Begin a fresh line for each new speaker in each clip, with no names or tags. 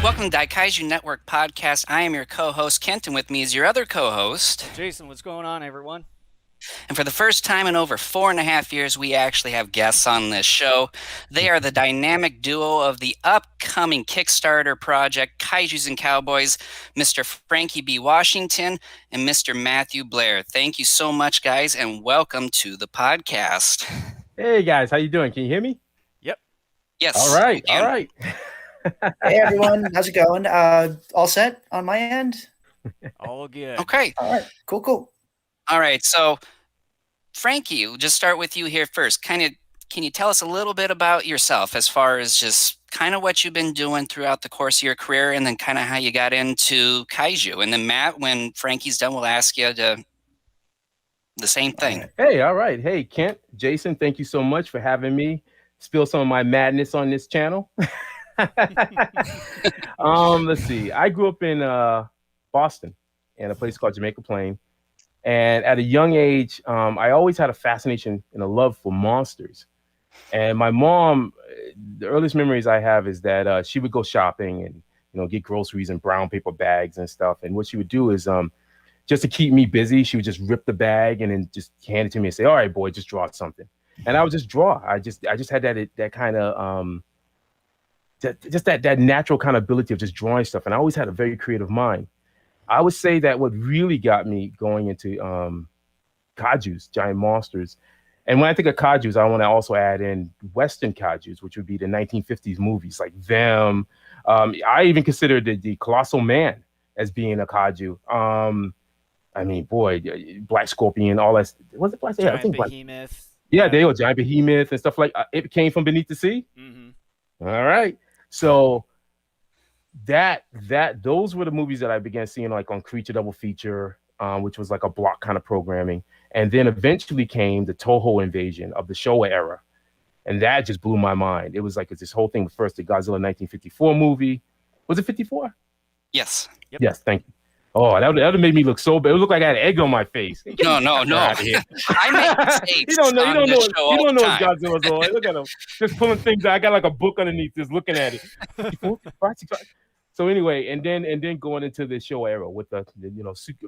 Welcome to Daikaiju Network Podcast. I am your co-host, Kent, and with me is your other co-host,
Jason. What's going on, everyone?
And for the first time in over 4.5 years, we actually have guests on this show. They are the dynamic duo of the upcoming Kickstarter project, Kaijus Cowboys, Mr. Frankie B. Washington and Mr. Matt Blair. Thank you so much, guys, and welcome to the podcast.
Hey, guys. How you doing? Can you hear me?
Yep.
Yes.
All right. All right.
Hey, everyone. How's it going? All set on my end?
All good.
Okay.
All right. Cool.
All right. So, Frankie, we'll just start with you here first. Can you tell us a little bit about yourself as far as just kind of what you've been doing throughout the course of your career and then kind of how you got into Kaiju? And then, Matt, when Frankie's done, we'll ask you the same thing.
Hey, all right. Hey, Kent, Jason, thank you so much for having me spill some of my madness on this channel. Let's see. I grew up in Boston in a place called Jamaica Plain. And at a young age, I always had a fascination and a love for monsters. And my mom, the earliest memories I have is that she would go shopping and, get groceries in brown paper bags and stuff. And what she would do is just to keep me busy, she would just rip the bag and then just hand it to me and say, "All right, boy, just draw something." And I would just draw. I just had that kind of that natural kind of ability of just drawing stuff. And I always had a very creative mind. I would say that what really got me going into kaijus, giant monsters. And when I think of kaijus, I want to also add in Western kaijus, which would be the 1950s movies like them. I even consider the Colossal Man as being a kaiju. I mean, boy, Black Scorpion, all that. Was it Black?
Giant
I think
Behemoth.
Yeah, they were Giant Behemoth and stuff like it came from beneath the sea.
Mm-hmm.
All right. So those were the movies that I began seeing like on Creature Double Feature, which was like a block kind of programming. And then eventually came the Toho invasion of the Showa era. And that just blew my mind. It was like this whole thing. First, the Godzilla 1954 movie. Was it 54?
Yes.
Yep.
Yes, thank you. Oh, that would have made me look so bad. It would look like I had egg on my face.
No. I make mistakes.
You don't know what
time.
Godzilla's on. Look at him, just pulling things out. I got like a book underneath, just looking at it. So anyway, and then going into the show era with the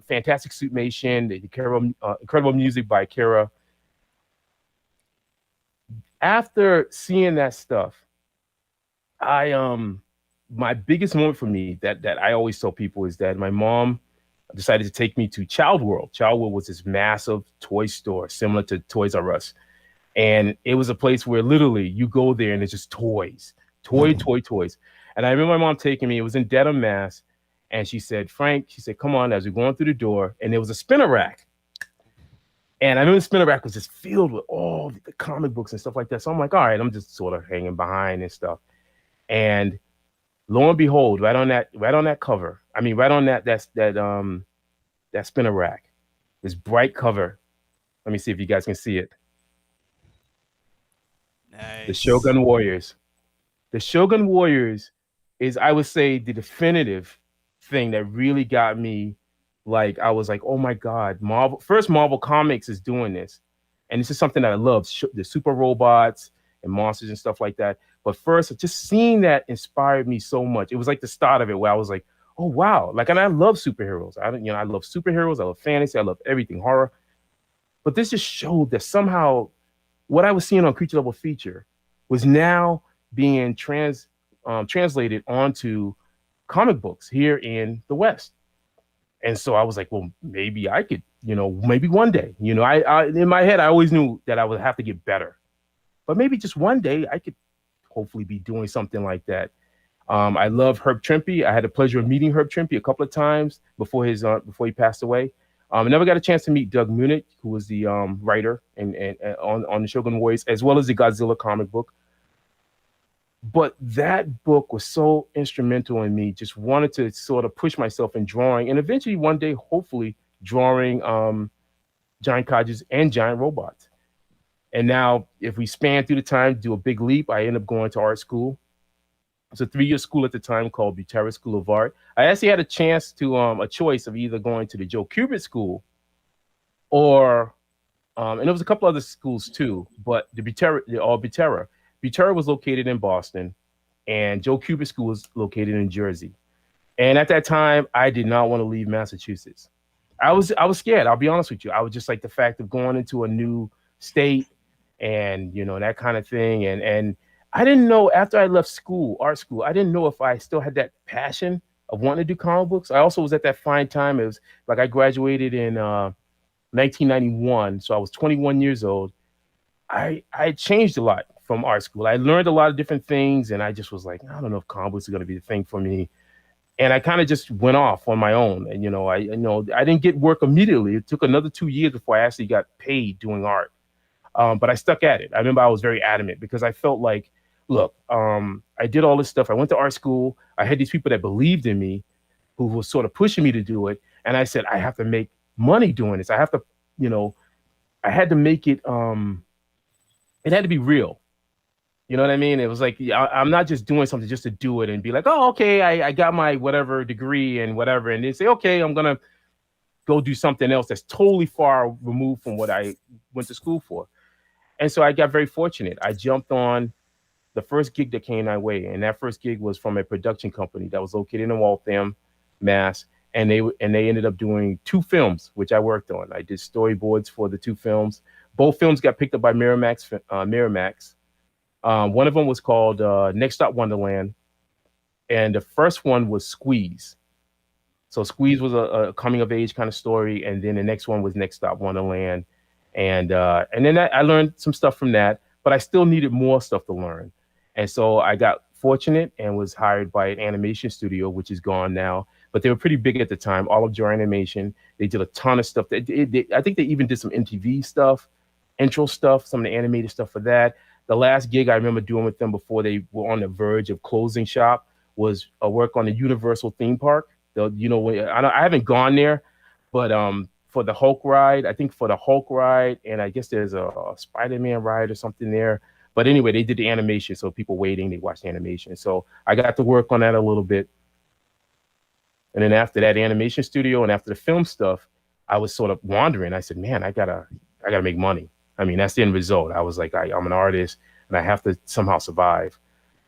fantastic suitmation, the incredible music by Akira. After seeing that stuff, my biggest moment for me that I always tell people is that my mom decided to take me to Child World. Child World was this massive toy store similar to Toys R Us. And it was a place where literally you go there and it's just toys. Toys. And I remember my mom taking me, it was in Dedham, Mass. And she said, "Frank," she said, "come on," as we're going through the door. And there was a spinner rack. And I remember the spinner rack was just filled with all the comic books and stuff like that. So I'm like, all right, I'm just sort of hanging behind and stuff. And lo and behold, right on that cover, right on that spinner rack, this bright cover. Let me see if you guys can see it.
Nice.
The Shogun Warriors. The Shogun Warriors is, I would say, the definitive thing that really got me. Like, I was like, oh my God, Marvel Comics is doing this. And this is something that I love, the super robots and monsters and stuff like that. But first, just seeing that inspired me so much. It was like the start of it where I was like, oh, wow. Like, and I love superheroes. I love superheroes. I love fantasy. I love everything, horror. But this just showed that somehow what I was seeing on Creature Double Feature was now being translated onto comic books here in the West. And so I was like, well, maybe I could, maybe one day, I in my head, I always knew that I would have to get better, but maybe just one day I could hopefully be doing something like that. I love Herb Trimpe. I had the pleasure of meeting Herb Trimpe a couple of times before he passed away. I never got a chance to meet Doug Munich, who was the writer and on the Shogun Warriors, as well as the Godzilla comic book. But that book was so instrumental in me. Just wanted to sort of push myself in drawing, and eventually one day, hopefully, drawing giant kaijus and giant robots. And now, if we span through the time, do a big leap, I end up going to art school. It's a 3-year school at the time called Butera School of Art. I actually had a chance to a choice of either going to the Joe Kubert School or and there was a couple other schools too, but the Butera was located in Boston, and Joe Kubert School was located in Jersey. And at that time, I did not want to leave Massachusetts. I was scared. I'll be honest with you. I was just like the fact of going into a new state and that kind of thing. And I didn't know after I left art school, I didn't know if I still had that passion of wanting to do comic books. I also was at that fine time. It was like I graduated in 1991, so I was 21 years old. I changed a lot from art school. I learned a lot of different things, and I just was like, I don't know if comic books are going to be the thing for me. And I kind of just went off on my own. And I didn't get work immediately. It took another 2 years before I actually got paid doing art. But I stuck at it. I remember I was very adamant because I felt like, look, I did all this stuff. I went to art school. I had these people that believed in me, who was sort of pushing me to do it. And I said, I have to make money doing this. I have to, I had to make it. It had to be real. You know what I mean? It was like, I'm not just doing something just to do it and be like, oh, okay, I got my whatever degree and whatever. And they say, okay, I'm going to go do something else that's totally far removed from what I went to school for. And so I got very fortunate. I jumped on the first gig that came my way. And that first gig was from a production company that was located in Waltham, Mass. And they ended up doing 2 films, which I worked on. I did storyboards for the 2 films. Both films got picked up by Miramax. One of them was called Next Stop Wonderland. And the first one was Squeeze. So Squeeze was a coming of age kind of story. And then the next one was Next Stop Wonderland. And then I learned some stuff from that, but I still needed more stuff to learn. And so I got fortunate and was hired by an animation studio, which is gone now, but they were pretty big at the time, Olive Joy Animation. They did a ton of stuff. I think they even did some MTV stuff, intro stuff, some of the animated stuff for that. The last gig I remember doing with them before they were on the verge of closing shop was a work on the Universal theme park. I haven't gone there, but for the Hulk ride, and I guess there's a Spider-Man ride or something there. But anyway, they did the animation, so people waiting, they watched the animation. So I got to work on that a little bit. And then after that animation studio and after the film stuff, I was sort of wandering. I said, man, I gotta make money. I mean, that's the end result. I was like, I'm an artist and I have to somehow survive.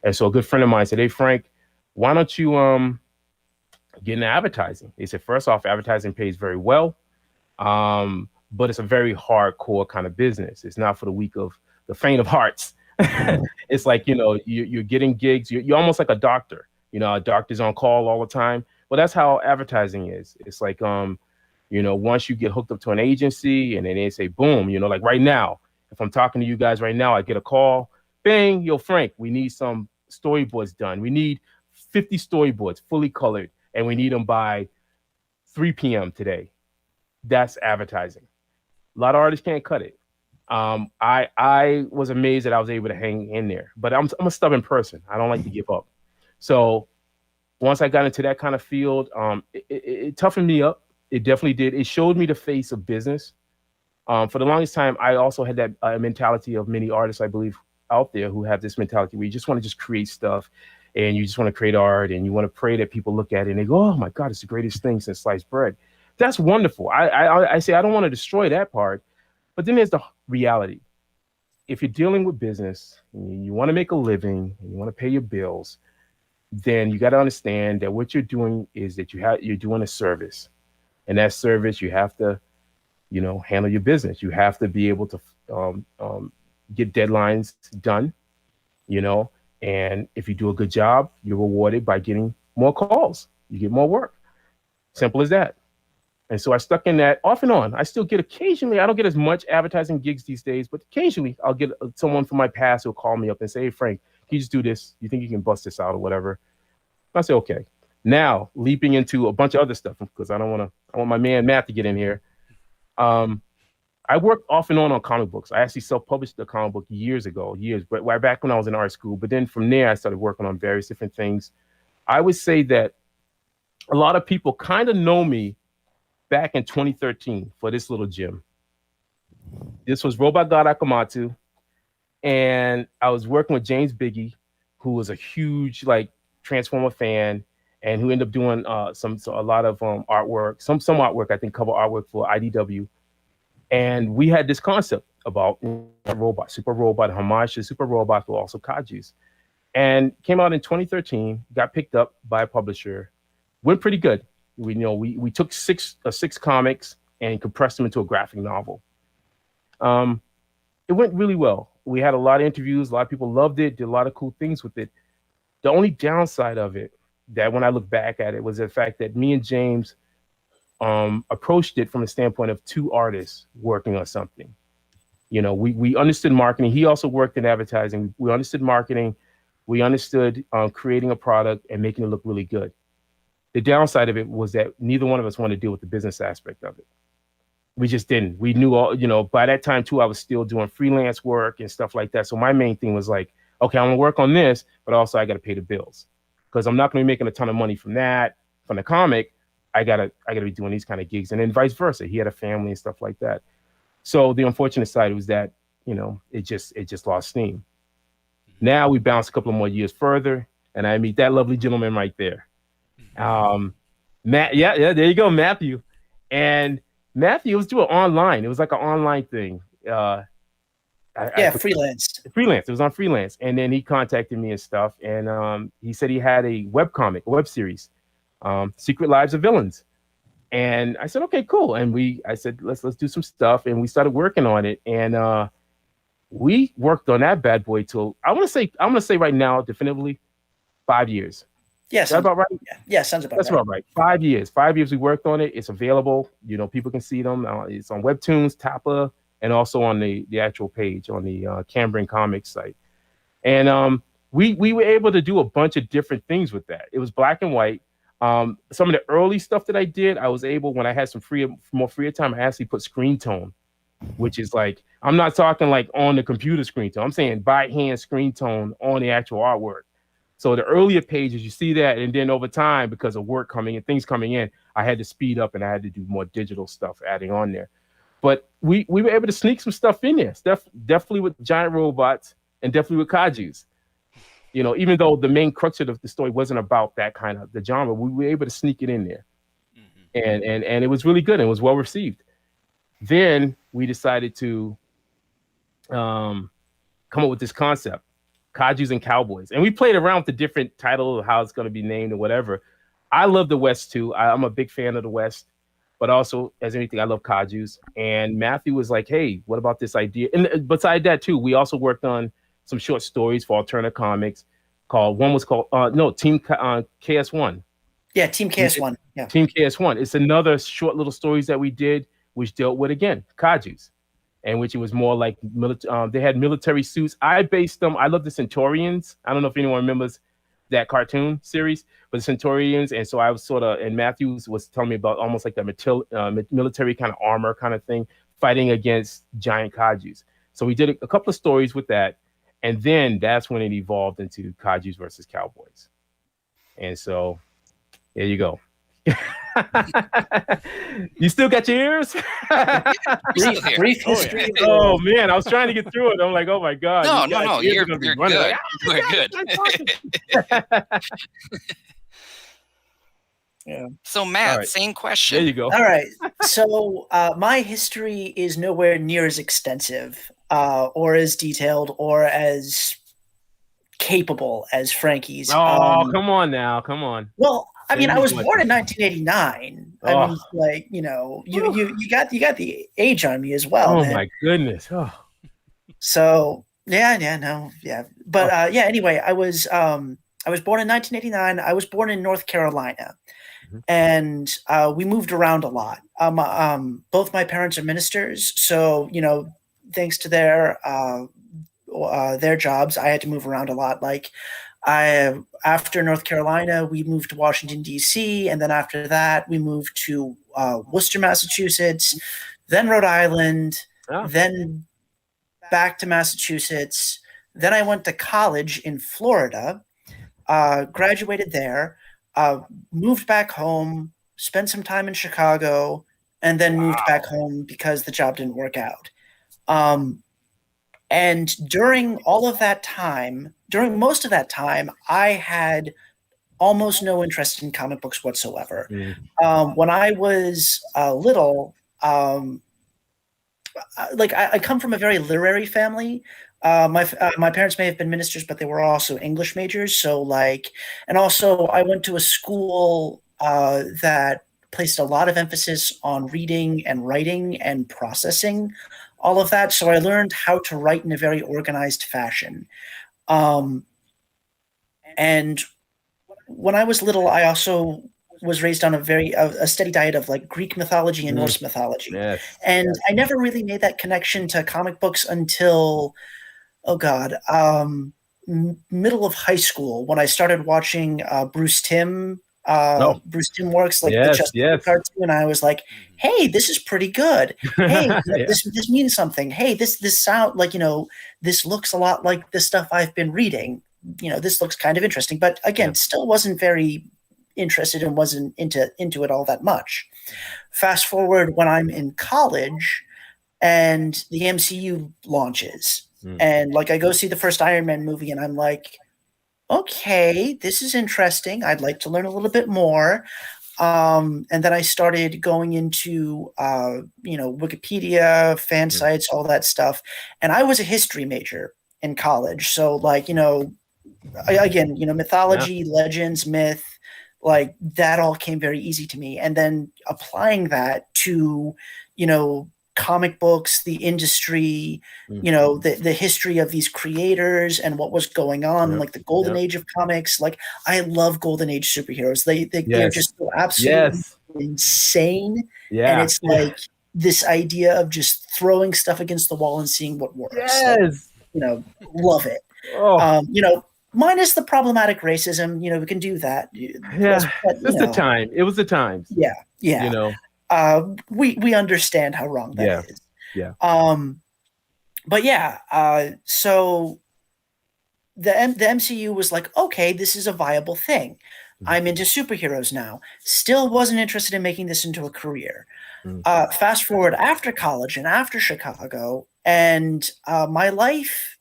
And so a good friend of mine said, hey, Frank, why don't you get into advertising? They said, first off, advertising pays very well, but it's a very hardcore kind of business. It's not for the weak of the faint of hearts. It's like, you're getting gigs. You're almost like a doctor. A doctor's on call all the time. Well, that's how advertising is. It's like, once you get hooked up to an agency and then they say, boom, like right now, if I'm talking to you guys right now, I get a call, bang, yo, Frank, we need some storyboards done. We need 50 storyboards fully colored, and we need them by 3 p.m. today. That's advertising. A lot of artists can't cut it. I was amazed that I was able to hang in there, but I'm a stubborn person. I don't like to give up. So once I got into that kind of field, it toughened me up. It definitely did. It showed me the face of business. For the longest time, I also had that mentality of many artists, I believe, out there who have this mentality where you just want to just create stuff and you just want to create art and you want to pray that people look at it and they go, oh my God, it's the greatest thing since sliced bread. That's wonderful. I say I don't want to destroy that part, but then there's the reality. If you're dealing with business and you want to make a living and you want to pay your bills, then you got to understand that what you're doing is that you're doing a service, and that service you have to, handle your business. You have to be able to get deadlines done, and if you do a good job, you're rewarded by getting more calls. You get more work. Simple as that. And so I stuck in that off and on. I still get occasionally, I don't get as much advertising gigs these days, but occasionally I'll get someone from my past who'll call me up and say, hey, Frank, can you just do this? You think you can bust this out or whatever? I say, okay. Now, leaping into a bunch of other stuff, because I want my man Matt to get in here. I worked off and on comic books. I actually self-published a comic book but right back when I was in art school. But then from there, I started working on various different things. I would say that a lot of people kind of know me back in 2013 for this little gem. This was Robot God Akamatsu, and I was working with James Biggie, who was a huge Transformer fan, and who ended up doing a lot of artwork, some artwork, I think cover artwork for IDW. And we had this concept about super robot, homage to super robots, but also kaijus. And came out in 2013, got picked up by a publisher, went pretty good. We took six comics and compressed them into a graphic novel. It went really well. We had a lot of interviews, a lot of people loved it, did a lot of cool things with it. The only downside of it, that when I look back at it, was the fact that me and James approached it from the standpoint of two artists working on something. We understood marketing. He also worked in advertising. We understood marketing. We understood creating a product and making it look really good. The downside of it was that neither one of us wanted to deal with the business aspect of it. We just didn't. We knew by that time too, I was still doing freelance work and stuff like that. So my main thing was like, okay, I'm gonna work on this, but also I got to pay the bills, because I'm not gonna be making a ton of money from the comic. I gotta be doing these kind of gigs, and then vice versa. He had a family and stuff like that. So the unfortunate side was that it just lost steam. Now we bounced a couple of more years further, and I meet that lovely gentleman right there, Matt. Yeah, there you go, Matthew. And Matthew was doing online. It was like an online thing.
Freelance.
Freelance. It was on freelance, and then he contacted me and stuff, and he said he had a web series. Secret Lives of Villains. And I said, okay, cool. And I said, let's do some stuff. And we started working on it. And we worked on that bad boy till I'm gonna say right now, definitively 5 years.
Yes.
Is that about right?
Yeah, sounds about
That's
right.
about right. 5 years. 5 years we worked on it. It's available. People can see them. It's on Webtoons, Tappa, and also on the actual page on the Cambrian Comics site. And we were able to do a bunch of different things with that. It was black and white. Some of the early stuff that I did, I was able, when I had some more free time, I actually put screen tone, which is I'm not talking on the computer screen tone. I'm saying by hand screen tone on the actual artwork. So the earlier pages, you see that, and then over time, because of work things coming in, I had to speed up and I had to do more digital stuff adding on there. But we were able to sneak some stuff in there, definitely with giant robots and definitely with kaijus. Even though the main crux of the story wasn't about that kind of the genre, we were able to sneak it in there. Mm-hmm. And it was really good. And it was well received. Then we decided to come up with this concept, Kaijus and Cowboys. And we played around with the different titles of how it's going to be named or whatever. I love the West too. I'm a big fan of the West, but also as anything, I love Kaijus. And Matthew was like, hey, what about this idea? And besides that too, we also worked on some short stories for Alterna Comics. Team KS1.
Yeah, Team KS1. Yeah.
Team KS1. It's another short little stories that we did, which dealt with, again, kaijus, and which it was more like they had military suits. I based them. I love the Centaurians. I don't know if anyone remembers that cartoon series, but the Centaurians. And so I was and Matthews was telling me about almost like that military kind of armor kind of thing, fighting against giant kaijus. So we did a couple of stories with that. And then that's when it evolved into Kaijus versus Cowboys. And so there you go. You still got your ears?
Brief history.
Oh man, I was trying to get through it. I'm like, oh my God.
No, you're good. You're good.
Yeah.
So Matt,
right.
Same question.
There you go.
All right. So my history is nowhere near as extensive or as detailed or as capable as Frankie's.
Oh, come on now. Come on.
Well, I mean, I was born in 1989.
Oh.
I mean, like, you got the age on me as well.
Oh
man.
my goodness. Oh.
So yeah. But anyway, I was born in 1989. I was born in North Carolina, and we moved around a lot. Both my parents are ministers, so thanks to their jobs, I had to move around a lot. Like, after North Carolina, we moved to Washington, D.C., and then after that, we moved to Worcester, Massachusetts, then Rhode Island, then back to Massachusetts. Then I went to college in Florida, graduated there, moved back home, spent some time in Chicago, and then moved back home because the job didn't work out. And during most of that time, I had almost no interest in comic books whatsoever. When I was little, I come from a very literary family. My parents may have been ministers, but they were also English majors. So and also I went to a school that placed a lot of emphasis on reading and writing and processing all of that. So I learned how to write in a very organized fashion. And when I was little, I also was raised on a steady diet of Greek mythology and Norse mythology.
Yes.
And I never really made that connection to comic books until, middle of high school, when I started watching Bruce Timm works, the Justice League cartoon, and I was like, hey, this is pretty good. Hey, this means something. Hey, this sound this looks a lot like the stuff I've been reading. This looks kind of interesting. But again, still wasn't very interested and wasn't into it all that much. Fast forward when I'm in college and the MCU launches, and I go see the first Iron Man movie, and I'm like, okay, this is interesting. I'd like to learn a little bit more. And then I started going into, Wikipedia, fan sites, all that stuff. And I was a history major in college. So mythology, legends, myth, that all came very easy to me. And then applying that to, comic books, the industry, the history of these creators and what was going on, and the golden age of comics. I love golden age superheroes. They're just so absolutely insane. Yeah. And it's this idea of just throwing stuff against the wall and seeing what works.
Yes.
Love it. Oh. Minus the problematic racism, we can do that.
Yeah, it's the time. It was the times.
Yeah, yeah. We understand how wrong that is.
Yeah.
But yeah. So the MCU was like, okay, this is a viable thing. I'm into superheroes now. Still wasn't interested in making this into a career. Fast forward after college and after Chicago, and my life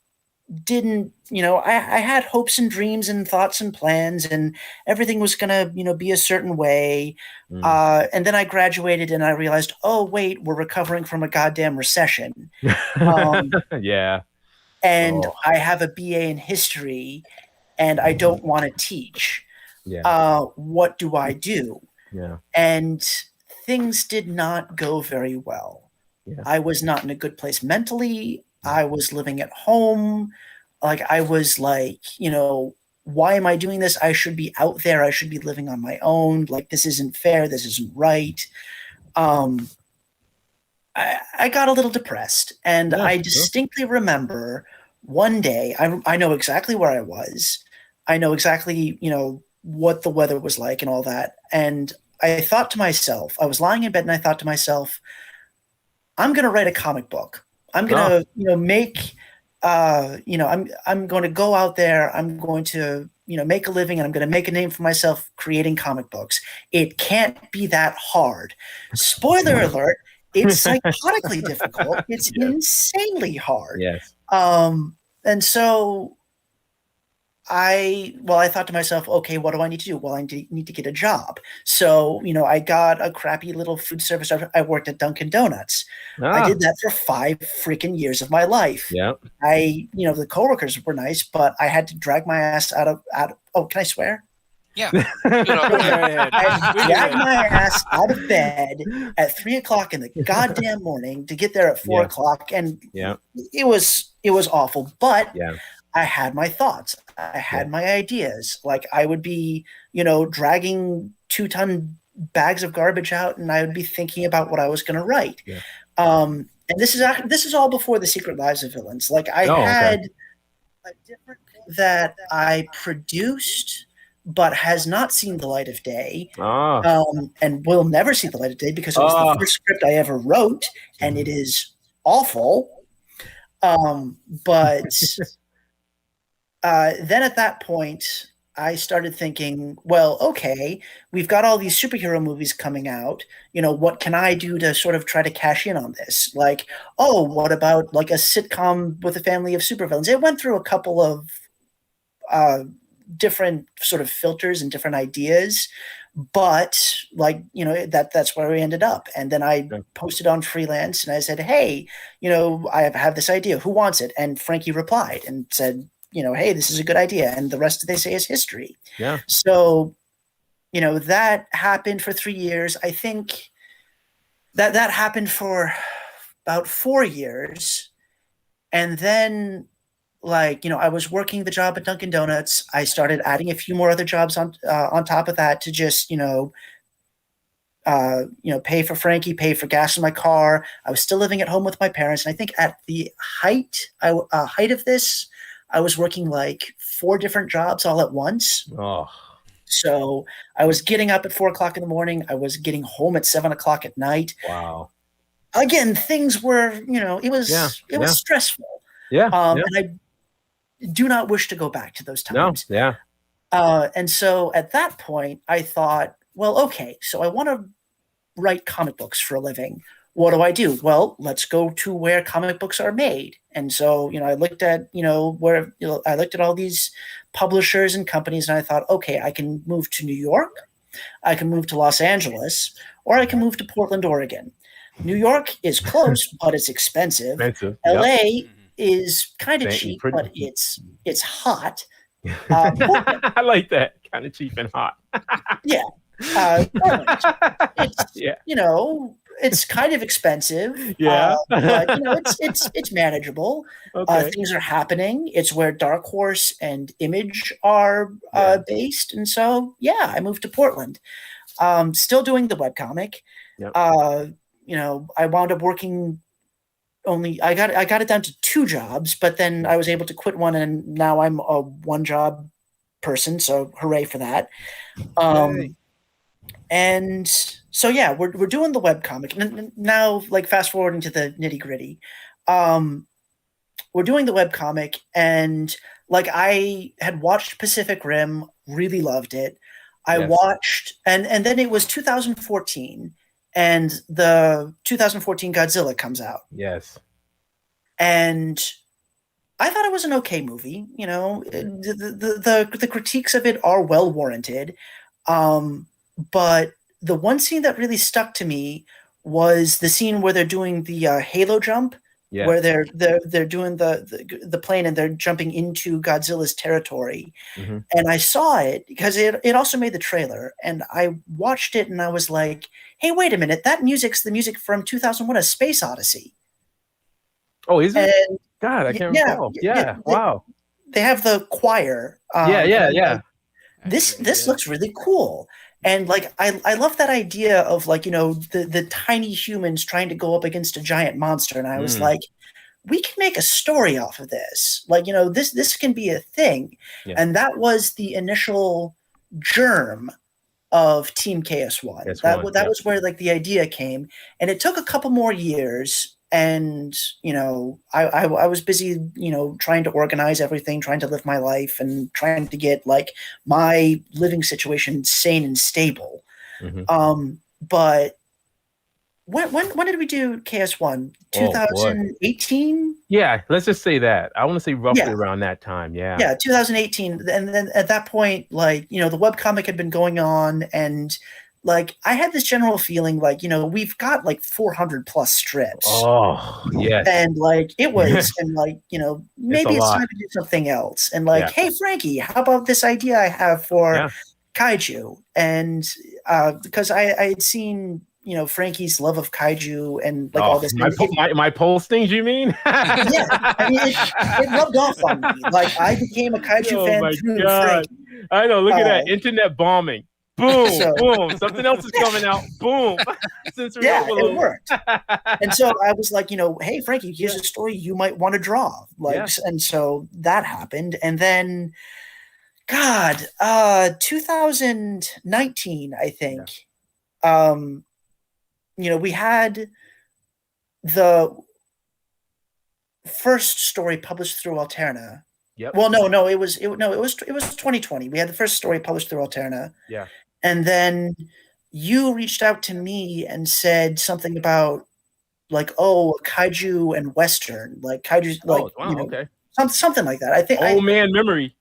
didn't, I had hopes and dreams and thoughts and plans, and everything was going to, be a certain way. And then I graduated and I realized, oh, wait, we're recovering from a goddamn recession.
Yeah.
And I have a BA in history and I don't want to teach.
Yeah.
What do I do?
Yeah.
And things did not go very well.
Yeah.
I was not in a good place mentally. I was living at home. I was why am I doing this? I should be out there. I should be living on my own. This isn't fair. This isn't right. I got a little depressed, and I distinctly remember one day, I know exactly where I was. I know exactly, what the weather was like and all that. And I thought to myself, I was lying in bed and I thought to myself, I'm going to write a comic book. I'm going to, make, I'm going to go out there. I'm going to, make a living, and I'm going to make a name for myself creating comic books. It can't be that hard. Spoiler alert. It's psychotically difficult. It's insanely hard.
Yes.
And so I thought to myself, okay, what do I need to do? Well, I need to get a job. So, I got a crappy little food service. I worked at Dunkin' Donuts. I did that for 5 freaking years of my life.
Yeah.
The coworkers were nice, but I had to drag my ass out of, can I swear?
Yeah.
I dragged my ass out of bed at 3 o'clock in the goddamn morning to get there at 4 o'clock. And it was awful, but I had my thoughts. I had my ideas. I would be, dragging 2-ton bags of garbage out, and I would be thinking about what I was going to write.
Yeah.
And this is all before The Secret Lives of Villains. Like I had a different that I produced, but has not seen the light of day, and will never see the light of day because it was the first script I ever wrote, and it is awful. But then at that point, I started thinking, well, okay, we've got all these superhero movies coming out. You know, what can I do to sort of try to cash in on this? Like, oh, what about like a sitcom with a family of supervillains? It went through a couple of different sort of filters and different ideas, but like, you know, that's where we ended up. And then I posted on Freelance and I said, hey, you know, I have this idea. Who wants it? And Frankie replied and said, you know, hey, this is a good idea. And the rest, they say, is history.
Yeah.
So, you know, that happened for 3 years. I think that happened for about 4 years. And then, like, you know, I was working the job at Dunkin' Donuts. I started adding a few more other jobs on top of that to just, you know, pay for Frankie, pay for gas in my car. I was still living at home with my parents. And I think at the height of this, I was working like 4 different jobs all at once.
Oh.
So I was getting up at 4 o'clock in the morning. I was getting home at 7 o'clock at night.
Wow.
Again, things were, you know, it was stressful.
Yeah.
And I do not wish to go back to those times.
No. Yeah.
And so at that point, I thought, well, okay, so I want to write comic books for a living. What do I do? Well, let's go to where comic books are made. And so, you know, I looked at, I looked at all these publishers and companies, and I thought, okay, I can move to New York, I can move to Los Angeles, or I can move to Portland, Oregon. New York is close, but it's expensive. LA is kind of cheap, but it's hot.
I like that. Kind of cheap and hot.
Yeah. You know, it's kind of expensive.
Yeah.
But you know, it's manageable.
Okay.
Things are happening. It's where Dark Horse and Image are based. And so, yeah, I moved to Portland. Still doing the webcomic.
Yep.
You know, I wound up working I got it down to 2 jobs, but then I was able to quit one, and now I'm a 1-job person. So hooray for that. And so, yeah, we're doing the webcomic. And now, like, fast forwarding to the nitty gritty. We're doing the webcomic, and like, I had watched Pacific Rim, really loved it. I watched, and then it was 2014. And the 2014 Godzilla comes out.
Yes.
And I thought it was an okay movie. You know, the critiques of it are well warranted. But the one scene that really stuck to me was the scene where they're doing the halo jump, where they're doing the plane and they're jumping into Godzilla's territory. Mm-hmm. And I saw it because it also made the trailer, and I watched it and I was like, hey, wait a minute, that music's the music from 2001: A Space Odyssey.
Oh, is it? And, God, I can't recall. Yeah, wow.
They have the choir.
Yeah.
This looks really cool. And like, I love that idea of, like, you know, the tiny humans trying to go up against a giant monster. And I was like, we can make a story off of this. Like, you know, this can be a thing. Yeah. And that was the initial germ of Team KS1. That was where, like, the idea came. And it took a couple more years. And, you know, I was busy, you know, trying to organize everything, trying to live my life, and trying to get, like, my living situation sane and stable. Mm-hmm. But when did we do KS1? 2018?
Yeah, let's just say that. I want to say roughly around that time. Yeah. Yeah,
2018. And then at that point, like, you know, the webcomic had been going on, and like, I had this general feeling like, you know, we've got like 400 plus strips.
Oh, yes.
And like, it was, and like, you know, maybe it's time to do something else. And like, hey, Frankie, how about this idea I have for Kaiju? And because I had seen, you know, Frankie's love of Kaiju and like all this.
My postings, you mean?
Yeah. I mean, it rubbed off on me. Like, I became a Kaiju fan through Frankie.
I know. Look at that. Internet bombing. Boom,
So-
boom. Something else is coming out. Boom. Sensory
Yeah,
overload.
it worked. And so I was like, hey, Frankie, here's a story you might want to draw. And so that happened. And then, God, 2019, I think, we had the first story published through Alterna.
Yep.
Well, it was 2020. We had the first story published through Alterna.
Yeah.
And then you reached out to me and said something about kaiju and Western, like kaiju,
okay.
Something like that. I think
man memory.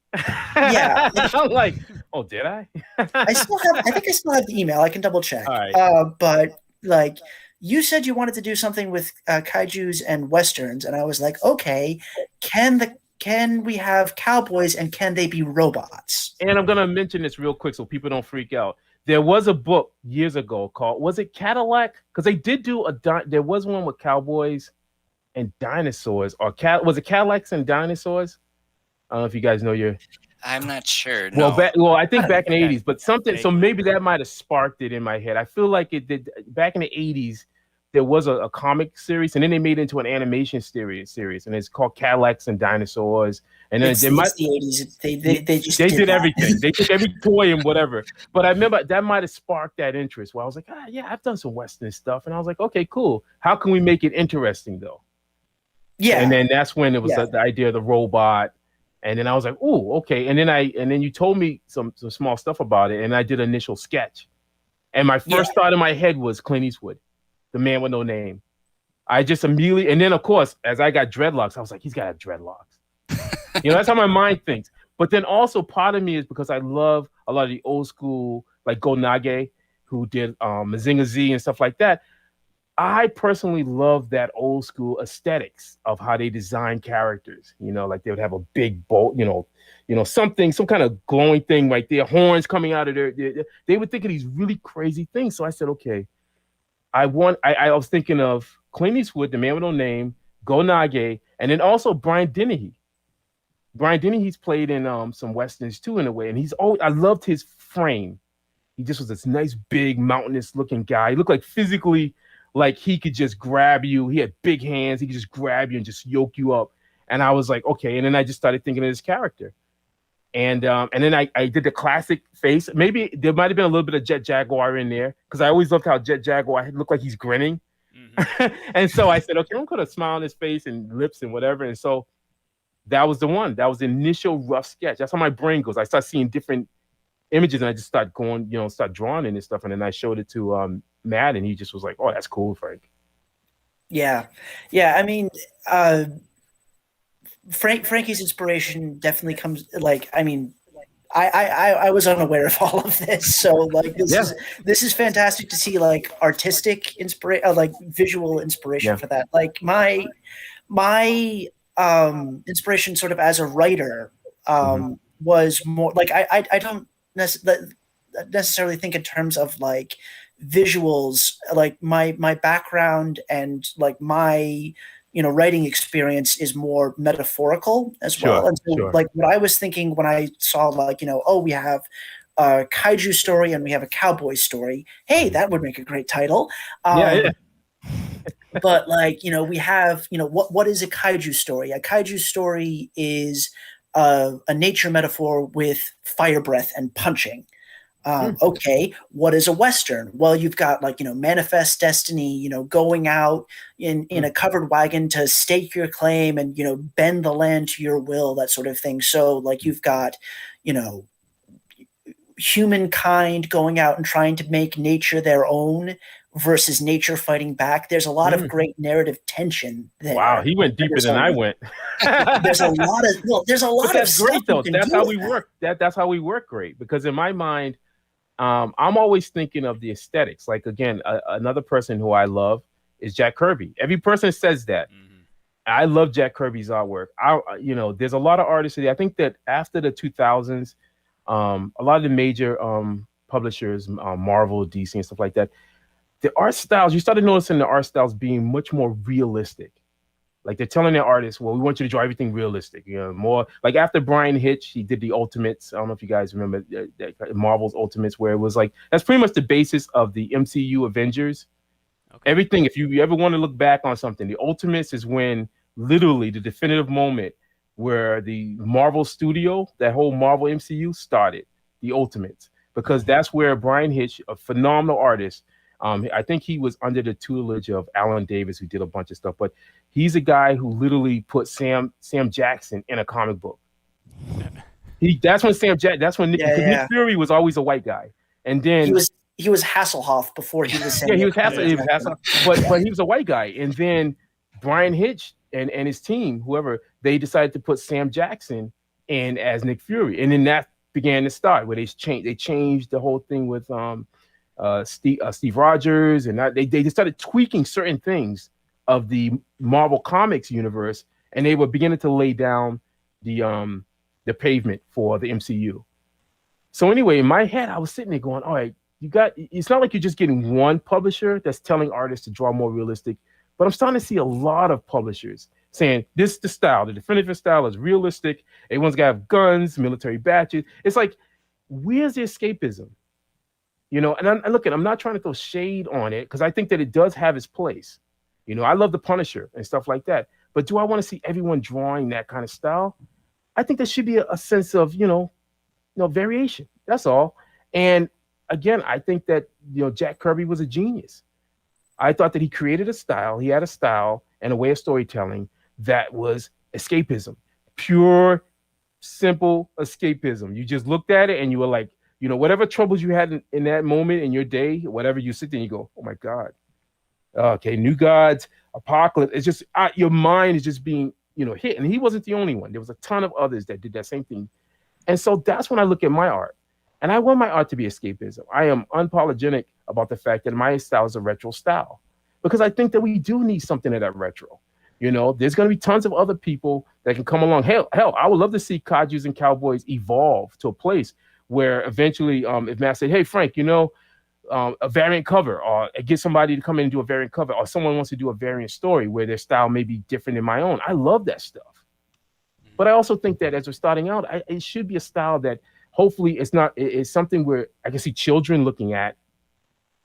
Yeah.
I'm like, oh, did I?
I think I still have the email. I can double check.
All right.
But like you said you wanted to do something with kaijus and Westerns, and I was like, okay, can we have cowboys and can they be robots?
And I'm gonna mention this real quick so people don't freak out. There was a book years ago called, was it Cadillac? Because they did do there was one with cowboys and dinosaurs, or was it Cadillacs and dinosaurs? I don't know if you guys know
I'm not sure. No.
I think back in the 80s, but something. So maybe that might have sparked it in my head. I feel like it did back in the 80s. There was a comic series, and then they made it into an animation series, and it's called Cadillacs and Dinosaurs. And then
the 80s. They just
did everything. They took every toy and whatever. But I remember that might have sparked that interest. Where I was like, yeah, I've done some Western stuff, and I was like, okay, cool. How can we make it interesting though?
Yeah.
And then that's when it was the idea of the robot. And then I was like, "Oh, okay." And then you told me some small stuff about it, and I did an initial sketch. And my first thought in my head was Clint Eastwood, the man with no name. I just immediately, and then of course, as I got dreadlocks, I was like, he's got dreadlocks. That's how my mind thinks. But then also part of me is because I love a lot of the old school, like Go Nage, who did Mazinga Z and stuff like that. I personally love that old school aesthetics of how they design characters. Like they would have a big bolt, some kind of glowing thing right there, horns coming out of they would think of these really crazy things. So I said, okay, I was thinking of Clint Eastwood, the man with no name, Go Nage, and then also Brian Dennehy. Brian Dennehy's played in some Westerns too in a way. And I loved his frame. He just was this nice, big, mountainous looking guy. He looked like physically, like he could just grab you. He had big hands. He could just grab you and just yoke you up. And I was like, okay. And then I just started thinking of this character. And then I did the classic face. Maybe there might have been a little bit of Jet Jaguar in there because I always loved how Jet Jaguar looked like he's grinning. Mm-hmm. And so I said, okay, I'm going to smile on his face and lips and whatever. And so that was the one. That was the initial rough sketch. That's how my brain goes. I start seeing different images and I just start going, start drawing in this stuff. And then I showed it to Matt, and he just was like, "Oh, that's cool, Frank."
Yeah. I mean, Frankie's inspiration definitely comes. I was unaware of all of this, so this is fantastic to see artistic inspiration, visual inspiration for that. My inspiration, sort of as a writer, was more I don't necessarily think in terms of visuals. My background and my writing experience is more metaphorical as well. And so what I was thinking when I saw we have a kaiju story and we have a cowboy story, hey, that would make a great title. But we have what is a kaiju story? A kaiju story is a nature metaphor with fire breath and punching. Okay, what is a Western? Well, you've got manifest destiny, going out in a covered wagon to stake your claim and, bend the land to your will, that sort of thing. So you've got, humankind going out and trying to make nature their own versus nature fighting back. There's a lot of great narrative tension there.
Wow, he went deeper than I went.
There's a lot of
that's great though. That's how we work. That's how we work great, because in my mind, I'm always thinking of the aesthetics. Again, another person who I love is Jack Kirby. Every person says that. Mm-hmm. I love Jack Kirby's artwork. There's a lot of artists today. I think that after the 2000s, a lot of the major publishers, Marvel, DC, and stuff like that, the art styles, you started noticing the art styles being much more realistic. Like they're telling their artists, well, we want you to draw everything realistic. More like after Brian Hitch, he did the Ultimates. I don't know if you guys remember Marvel's Ultimates, where it was like that's pretty much the basis of the MCU Avengers. Okay. Everything. If you ever want to look back on something, the Ultimates is when literally the definitive moment where the Marvel studio, that whole Marvel MCU started, the Ultimates, because that's where Brian Hitch, a phenomenal artist, I think he was under the tutelage of Alan Davis, who did a bunch of stuff, but he's a guy who literally put Sam Jackson in a comic book. That's when Nick Fury was always a white guy, and then
he was Hasselhoff before he was Sam.
Yeah, he was Hasselhoff, but he was a white guy, and then Brian Hitch and his team, whoever, they decided to put Sam Jackson in as Nick Fury, and then that began to start where they changed the whole thing with Steve Rogers, and they just started tweaking certain things of the Marvel Comics universe, and they were beginning to lay down the pavement for the MCU. So anyway, in my head, I was sitting there going, all right, it's not like you're just getting one publisher that's telling artists to draw more realistic, but I'm starting to see a lot of publishers saying this is the style, the definitive style is realistic. Everyone's got to have guns, military badges. It's like, where's the escapism? And I'm not trying to throw shade on it because I think that it does have its place. I love the Punisher and stuff like that. But do I want to see everyone drawing that kind of style? I think there should be a sense of, variation. That's all. And again, I think that, Jack Kirby was a genius. I thought that he created a style. He had a style and a way of storytelling that was escapism, pure, simple escapism. You just looked at it and you were like, whatever troubles you had in that moment in your day, whatever, you sit there and you go, oh my God. Okay, New Gods, Apocalypse. It's just your mind is just being, hit. And he wasn't the only one. There was a ton of others that did that same thing. And so that's when I look at my art. And I want my art to be escapism. I am unapologetic about the fact that my style is a retro style, because I think that we do need something of that retro. There's going to be tons of other people that can come along. Hell, I would love to see Kaijus and Cowboys evolve to a place where eventually, if Matt said, hey, Frank, a variant cover, or get somebody to come in and do a variant cover, or someone wants to do a variant story where their style may be different than my own. I love that stuff. But I also think that as we're starting out, it should be a style that hopefully it's something where I can see children looking at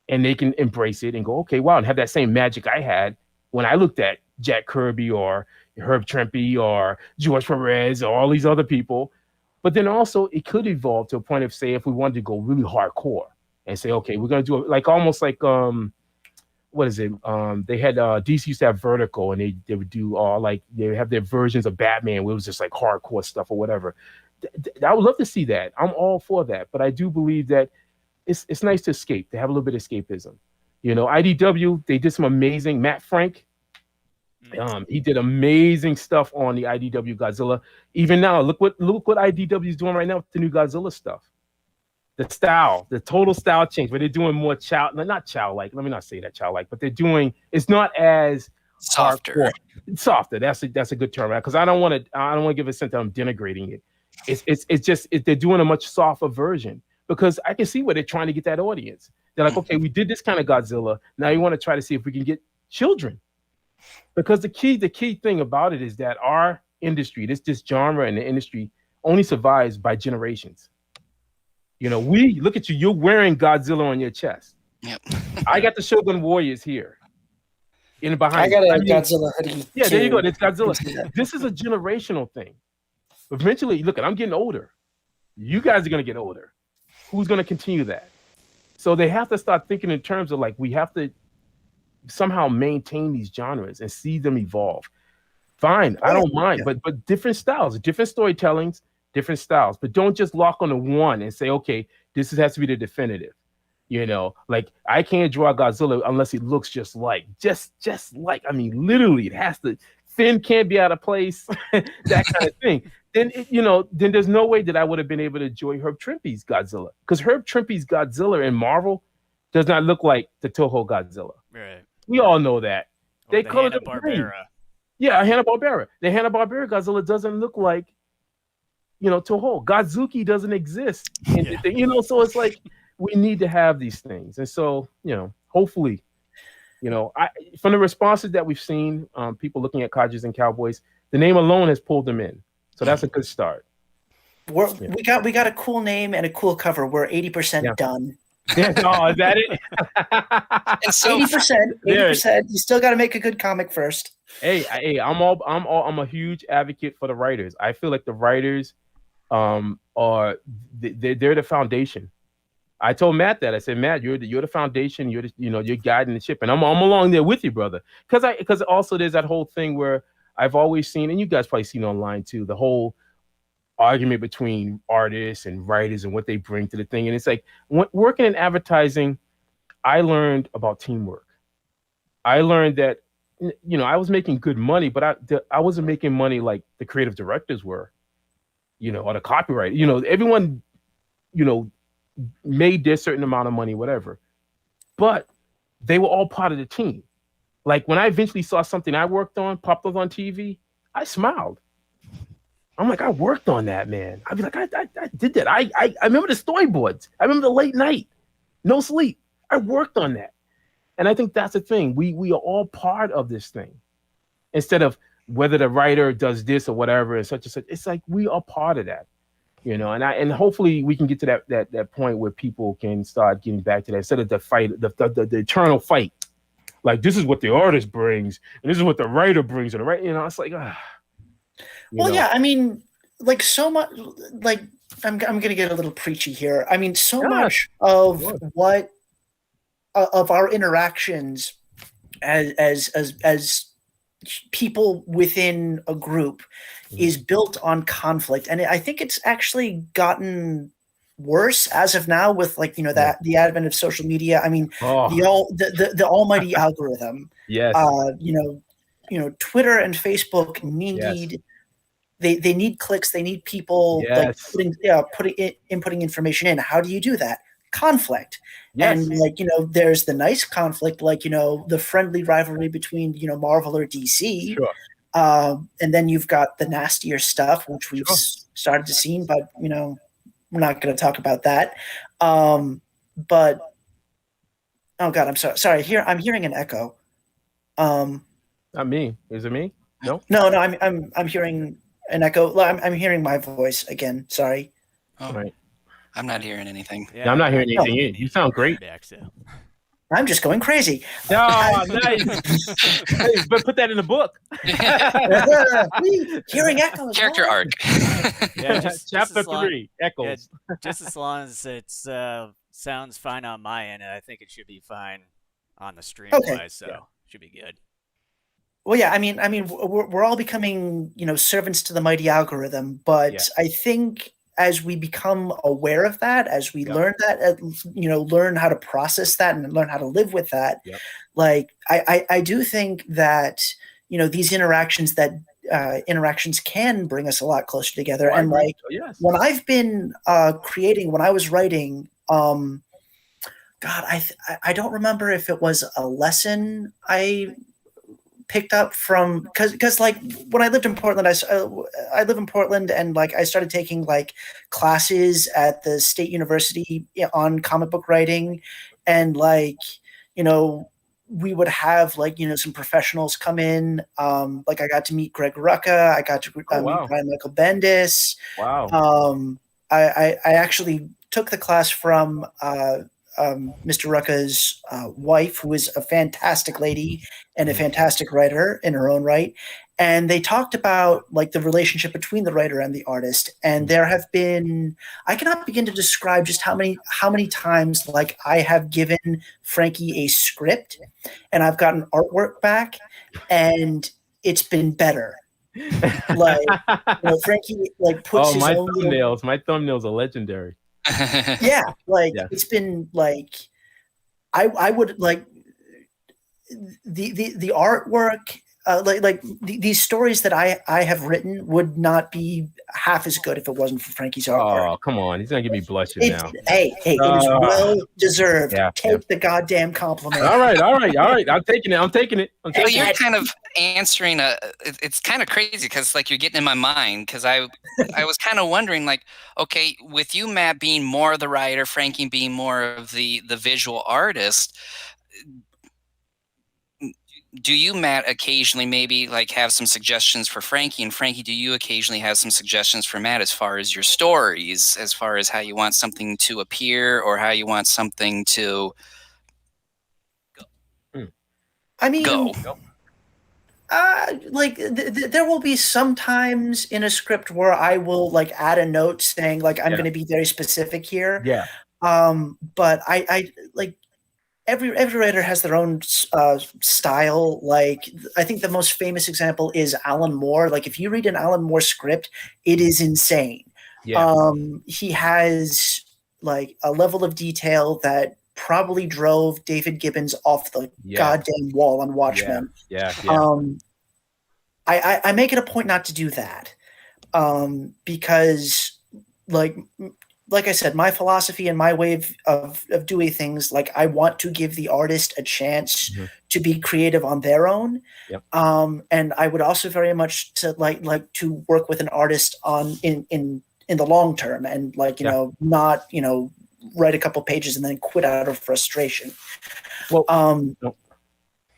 and they can embrace it and go, okay, wow, and have that same magic I had when I looked at Jack Kirby or Herb Trimpe or George Perez or all these other people. But then also it could evolve to a point of, say, if we wanted to go really hardcore and say, okay, we're going to do it almost like, what is it? They had, DC used to have Vertigo, and they would do they have their versions of Batman where it was just like hardcore stuff or whatever. I would love to see that. I'm all for that. But I do believe that it's nice to escape, to have a little bit of escapism. IDW, they did some amazing, Matt Frank, he did amazing stuff on the IDW Godzilla. Even now, look what IDW is doing right now with the new Godzilla stuff. The style, the total style change, where they're doing more not childlike. Let me not say that childlike, but they're doing. It's not as
softer.
Softer. That's a good term, right? Because I don't want to give a sense that I'm denigrating it. It's just they're doing a much softer version, because I can see where they're trying to get that audience. They're like, okay, we did this kind of Godzilla. Now you want to try to see if we can get children. Because the key thing about it is that our industry, this genre and the industry, only survives by generations. We look at you. You're wearing Godzilla on your chest.
Yep.
I got the Shogun Warriors here. In behind.
I got a Godzilla hoodie.
Yeah, there you go. It's Godzilla. This is a generational thing. Eventually, look, I'm getting older. You guys are gonna get older. Who's gonna continue that? So they have to start thinking in terms of like, we have to somehow maintain these genres and see them evolve. Fine, I don't mind, but different styles, different storytellings, different styles. But don't just lock on the one and say, okay, this has to be the definitive. Like I can't draw Godzilla unless it looks just like. I mean, literally, it has to. Finn can't be out of place, that kind of thing. Then then there's no way that I would have been able to enjoy Herb Trimpe's Godzilla, because Herb Trimpe's Godzilla in Marvel does not look like the Toho Godzilla.
Right.
We all know that. They colored it green.
Hanna-Barbera.
Yeah, Hanna-Barbera. The Hanna-Barbera Godzilla doesn't look like, Toho. Godzuki doesn't exist. So it's like we need to have these things. And so, hopefully From the responses that we've seen, people looking at Kaijus and Cowboys, the name alone has pulled them in. So that's a good start.
We got a cool name and a cool cover. We're 80% done.
Yeah, oh, is that it?
And so
80%. You still got to make a good comic first.
Hey, I'm a huge advocate for the writers. I feel like the writers, they're the foundation. I told Matt that. I said, Matt, you're the foundation. You're guiding the ship, and I'm along there with you, brother. Because also there's that whole thing where I've always seen, and you guys probably seen online too, the whole argument between artists and writers and what they bring to the thing. And it's like working in advertising, I learned about teamwork. I learned that, I was making good money, but I wasn't making money like the creative directors were, or the copyright. Everyone, made their certain amount of money, whatever. But they were all part of the team. Like when I eventually saw something I worked on popped up on TV, I smiled. I'm like, I worked on that, man. I'd be like, I did that. I remember the storyboards. I remember the late night, no sleep. I worked on that. And I think that's the thing. We are all part of this thing. Instead of whether the writer does this or whatever and such and such, it's like we are part of that. And hopefully we can get to that point where people can start getting back to that instead of the fight, the eternal fight. Like this is what the artist brings, and this is what the writer brings, and it's like,
yeah, I mean, like so much, like I'm gonna get a little preachy here. I mean, so much of what of our interactions as people within a group is built on conflict, and I think it's actually gotten worse as of now with that the advent of social media. I mean, the almighty algorithm.
Yes.
Twitter and Facebook need they need clicks. They need people inputting information in. How do you do that? Conflict. Yes. And there's the nice conflict, the friendly rivalry between Marvel or DC.
Sure.
And then you've got the nastier stuff, which we've started to see, but we're not going to talk about that. But oh god, I'm sorry. Here I'm hearing an echo.
Not me. Is it me? No.
No. I'm hearing an echo. I'm hearing my voice again. Sorry.
Oh,
right.
I'm not hearing anything.
Yeah, I'm not hearing anything. You sound great.
I'm just going crazy.
No, nice. But put that in the book.
Hearing echoes.
Character arc.
Chapter 3, echoes.
Yeah, just as long as it sounds fine on my end, I think it should be fine on the stream.
Okay.
Should be good.
Well, yeah, I mean, we're all becoming, servants to the mighty algorithm, but I think as we become aware of that, as we learn that, learn how to process that and learn how to live with that, I do think that, these interactions can bring us a lot closer together. And when I've been when I was writing, God, I don't remember if it was a lesson I picked up from because when I lived in Portland, I live in Portland, and I started taking classes at the State University on comic book writing, and we would have some professionals come in. I got to meet Greg Rucka. I got to meet Brian Michael Bendis.
Wow.
I actually took the class from Mr. Rucka's wife, who is a fantastic lady and a fantastic writer in her own right. And they talked about the relationship between the writer and the artist. And there have been, I cannot begin to describe just how many times I have given Frankie a script and I've gotten artwork back and it's been better. Frankie puts his own
thumbnails. My thumbnails are legendary.
It's been I would the artwork these stories that I have written would not be half as good if it wasn't for Frankie's artwork.
Oh, come on. He's going to get me blushing now.
Hey, it was well deserved. Take the goddamn compliment.
All right. I'm taking it.
You're kind of answering it's kind of crazy because you're getting in my mind because I was kind of wondering okay, with you, Matt, being more the writer, Frankie being more of the visual artist, do you, Matt, occasionally maybe like have some suggestions for Frankie? And Frankie, do you occasionally have some suggestions for Matt as far as your stories, as far as how you want something to appear or how you want something to
I mean,
go?
Like there will be some times in a script where I will like add a note saying like I'm going to be very specific here.
Yeah.
But I like every writer has their own style. Like I think the most famous example is Alan Moore. Like if you read an Alan Moore script, it is insane.
Yeah.
He has like a level of detail that probably drove David Gibbons off the goddamn wall on Watchmen.
Yeah.
I make it a point not to do that because like I said, my philosophy and my way of doing things, like I want to give the artist a chance to be creative on their own.
Yep.
And I would also very much to like to work with an artist on in the long term and like, you know, not, you know, write a couple pages and then quit out of frustration.
Well,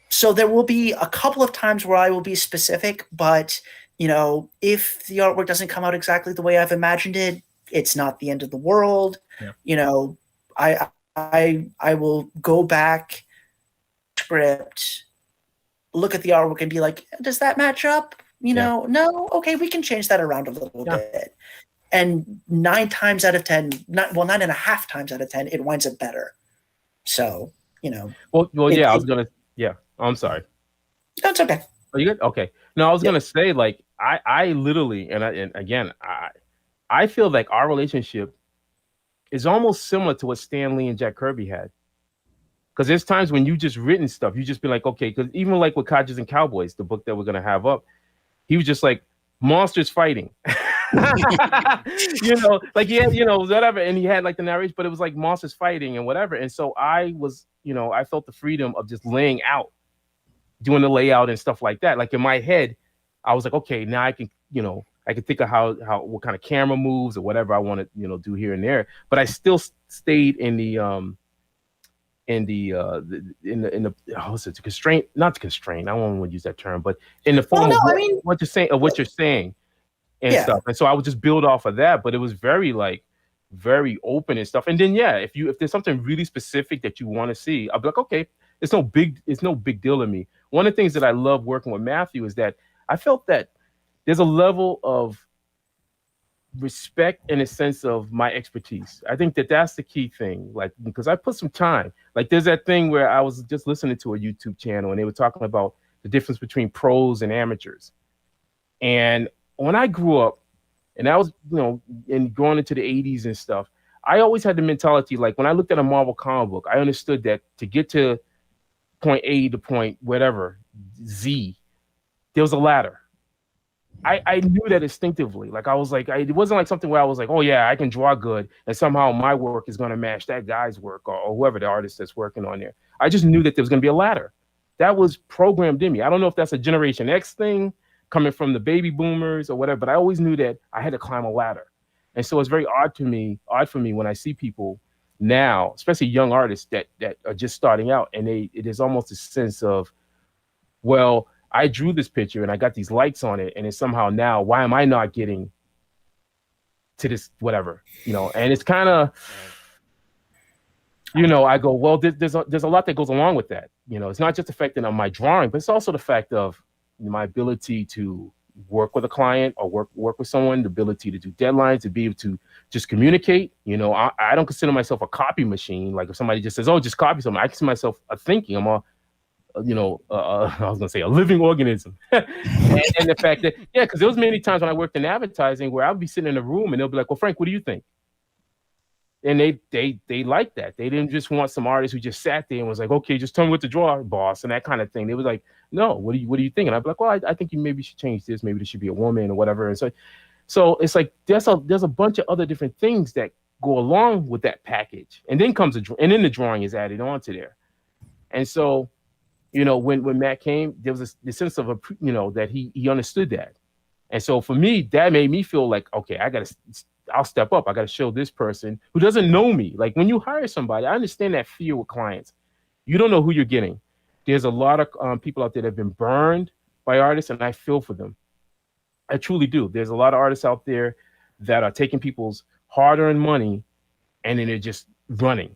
so there will be a couple of times where I will be specific, but you know, if the artwork doesn't come out exactly the way I've imagined it, it's not the end of the world.
Yeah.
You know, I will go back script, look at the artwork and be like, does that match up? You know, no, okay, we can change that around a little bit. And 9 times out of 10, 9.5 times out of 10, it winds up better. So, you know.
Well, I was gonna. Yeah, I'm sorry.
That's okay.
Are you good? Okay. No, I was gonna say like I literally and again I feel like our relationship is almost similar to what Stan Lee and Jack Kirby had. Because there's times when you just written stuff, you just be like, okay, because even like with Kaijus and Cowboys, the book that we're gonna have up, he was just like monsters fighting. You know, like he had, you know, whatever, and he had like the narration, but it was like monsters fighting and whatever. And so I was, you know, I felt the freedom of just laying out, doing the layout and stuff like that. Like in my head, I was like, okay, now I can, you know, I can think of how what kind of camera moves or whatever I want to, you know, do here and there. But I still stayed in the what's it, constraint, not constraint. I don't want to use that term, but in the form of what you're saying, what you're saying. And stuff, and so I would just build off of that, but it was very open and stuff. And then if there's something really specific that you want to see, I'll be like, okay, it's no big deal to me. One of the things that I love working with Matthew is that I felt that there's a level of respect and a sense of my expertise. I think that that's the key thing, like because I put some time. Like there's that thing where I was just listening to a YouTube channel and they were talking about the difference between pros and amateurs, and when I grew up, and I was, you know, and going into the 80s and stuff, I always had the mentality, like when I looked at a Marvel comic book, I understood that to get to point A to point whatever, Z, there was a ladder. I knew that instinctively. Like I was like, it wasn't like something where I was like, oh yeah, I can draw good, and somehow my work is going to match that guy's work or whoever the artist that's working on there. I just knew that there was going to be a ladder. That was programmed in me. I don't know if that's a Generation X thing, coming from the baby boomers or whatever, but I always knew that I had to climb a ladder. And so it's very odd for me when I see people now, especially young artists that are just starting out, and it is almost a sense of, well, I drew this picture and I got these likes on it, and it's somehow now, why am I not getting to this whatever, you know? And it's kind of, you know, I go, well, there's a lot that goes along with that. You know, it's not just affecting on my drawing, but it's also the fact of my ability to work with a client or work with someone, the ability to do deadlines, to be able to just communicate. You know, I don't consider myself a copy machine. Like if somebody just says, oh, just copy something, I consider myself a thinking. I'm a, you know, I was going to say a living organism. and the fact that, because there was many times when I worked in advertising where I'd be sitting in a room and they'll be like, well, Frank, what do you think? And they like that. They didn't just want some artist who just sat there and was like, okay, just tell me what to draw, boss, and that kind of thing. They was like, no, what do you think? And I'd be like, well, I think you maybe should change this. Maybe there should be a woman or whatever. And so it's like there's a bunch of other different things that go along with that package, and then and then the drawing is added onto there. And so, you know, when Matt came, there was the sense of that he understood that, and so for me, that made me feel like, okay, I'll step up. I got to show this person who doesn't know me. Like when you hire somebody, I understand that fear with clients. You don't know who you're getting. there's a lot of people out there that have been burned by artists, and I feel for them. I truly do. There's a lot of artists out there that are taking people's hard-earned money, and then they're just running.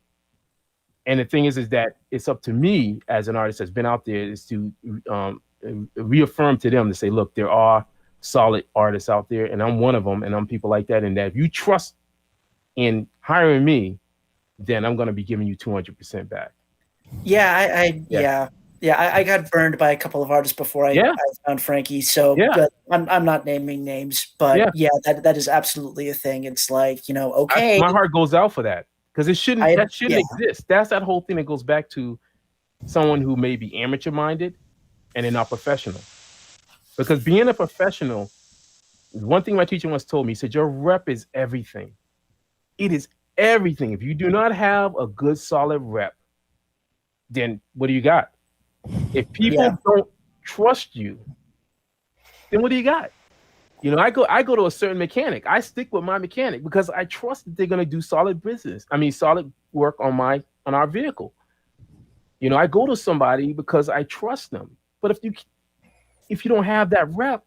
And the thing is that it's up to me as an artist that's been out there is to reaffirm to them to say, look, there are solid artists out there, and I'm one of them, and I'm people like that. And that if you trust in hiring me, then I'm going to be giving you 200% back.
Yeah, I got burned by a couple of artists before I found Frankie. So I'm not naming names, but that is absolutely a thing. It's like, okay.
My heart goes out for that because that shouldn't exist. That's that whole thing that goes back to someone who may be amateur minded and they're not professional. Because being a professional, one thing my teacher once told me, he said, your rep is everything. It is everything. If you do not have a good, solid rep, then what do you got? If people don't trust you, then what do you got? I go to a certain mechanic. I stick with my mechanic because I trust that they're going to do solid work on our vehicle. I go to somebody because I trust them. But if you don't have that rep,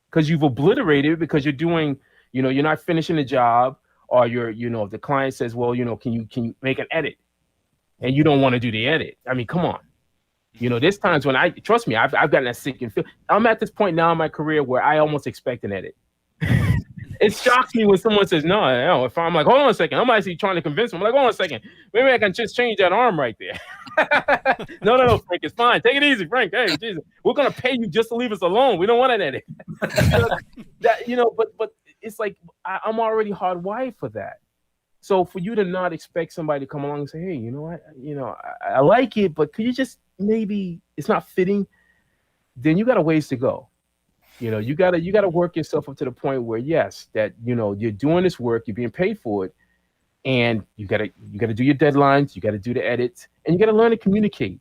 because you've obliterated it, because you're doing, you're not finishing the job, or if the client says, well, can you make an edit, and you don't want to do the edit. I mean, come on. There's times when trust me, I've gotten that sinking feel. I'm at this point now in my career where I almost expect an edit. It shocks me when someone says, no, if I'm like, hold on a second, I'm actually trying to convince them. I'm like, hold on a second, maybe I can just change that arm right there. No, Frank, it's fine. Take it easy, Frank. Hey, Jesus, we're going to pay you just to leave us alone. We don't want an edit. But it's like, I'm already hardwired for that. So for you to not expect somebody to come along and say, hey, you know what, I like it, but could you just maybe it's not fitting, then you got a ways to go. You gotta work yourself up to the point where yes, that you're doing this work, you're being paid for it, and you gotta do your deadlines, you gotta do the edits, and you gotta learn to communicate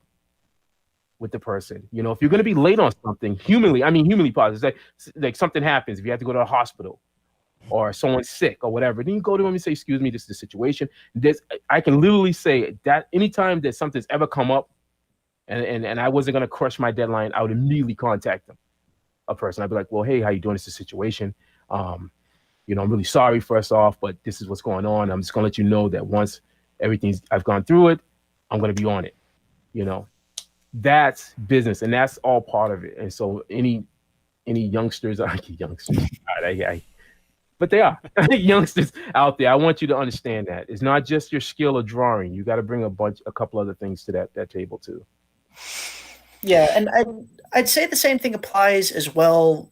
with the person. If you're gonna be late on something, humanly positive, like something happens, if you have to go to the hospital or someone's sick or whatever, then you go to them and say, excuse me, this is the situation. I can literally say that anytime that something's ever come up and I wasn't going to crush my deadline, I would immediately contact a person. I'd be like, well, hey, how you doing? This is the situation. I'm really sorry first off, but this is what's going on. I'm just going to let you know that once I've gone through it, I'm going to be on it. That's business, and that's all part of it. And so any youngsters, but they are youngsters out there. I want you to understand that it's not just your skill of drawing. You got to bring a couple other things to that table too.
Yeah, and I'd say the same thing applies as well.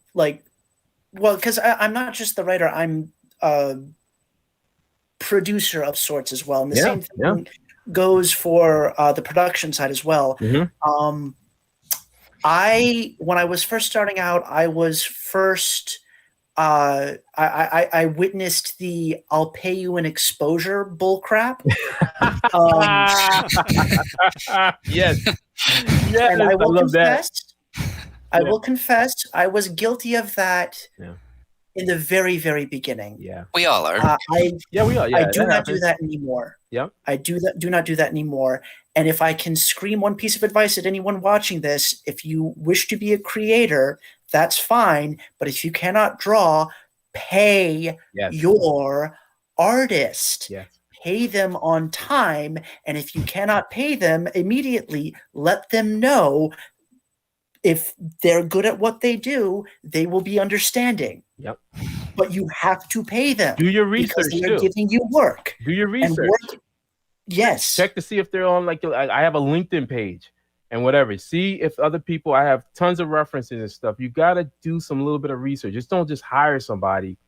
Because I'm not just the writer; I'm a producer of sorts as well, and the same thing goes for the production side as well.
Mm-hmm.
When I was first starting out, I was first. I witnessed the "I'll pay you an exposure" bullcrap.
Yes. Yeah,
and I will confess, I was guilty of that in the very, very beginning.
Yeah,
we all are.
we are. Yeah,
I do not do that anymore.
Yeah,
I do not do that anymore. And if I can scream one piece of advice at anyone watching this, if you wish to be a creator, that's fine. But if you cannot draw, pay your artist.
Yes.
Pay them on time. And if you cannot pay them immediately, let them know. If they're good at what they do, they will be understanding.
Yep.
But you have to pay them.
Do your research
because they're giving you work.
Do your research.
Yes.
Check to see if they're on, I have a LinkedIn page and whatever. See if other people, I have tons of references and stuff. You got to do some little bit of research. Just don't just hire somebody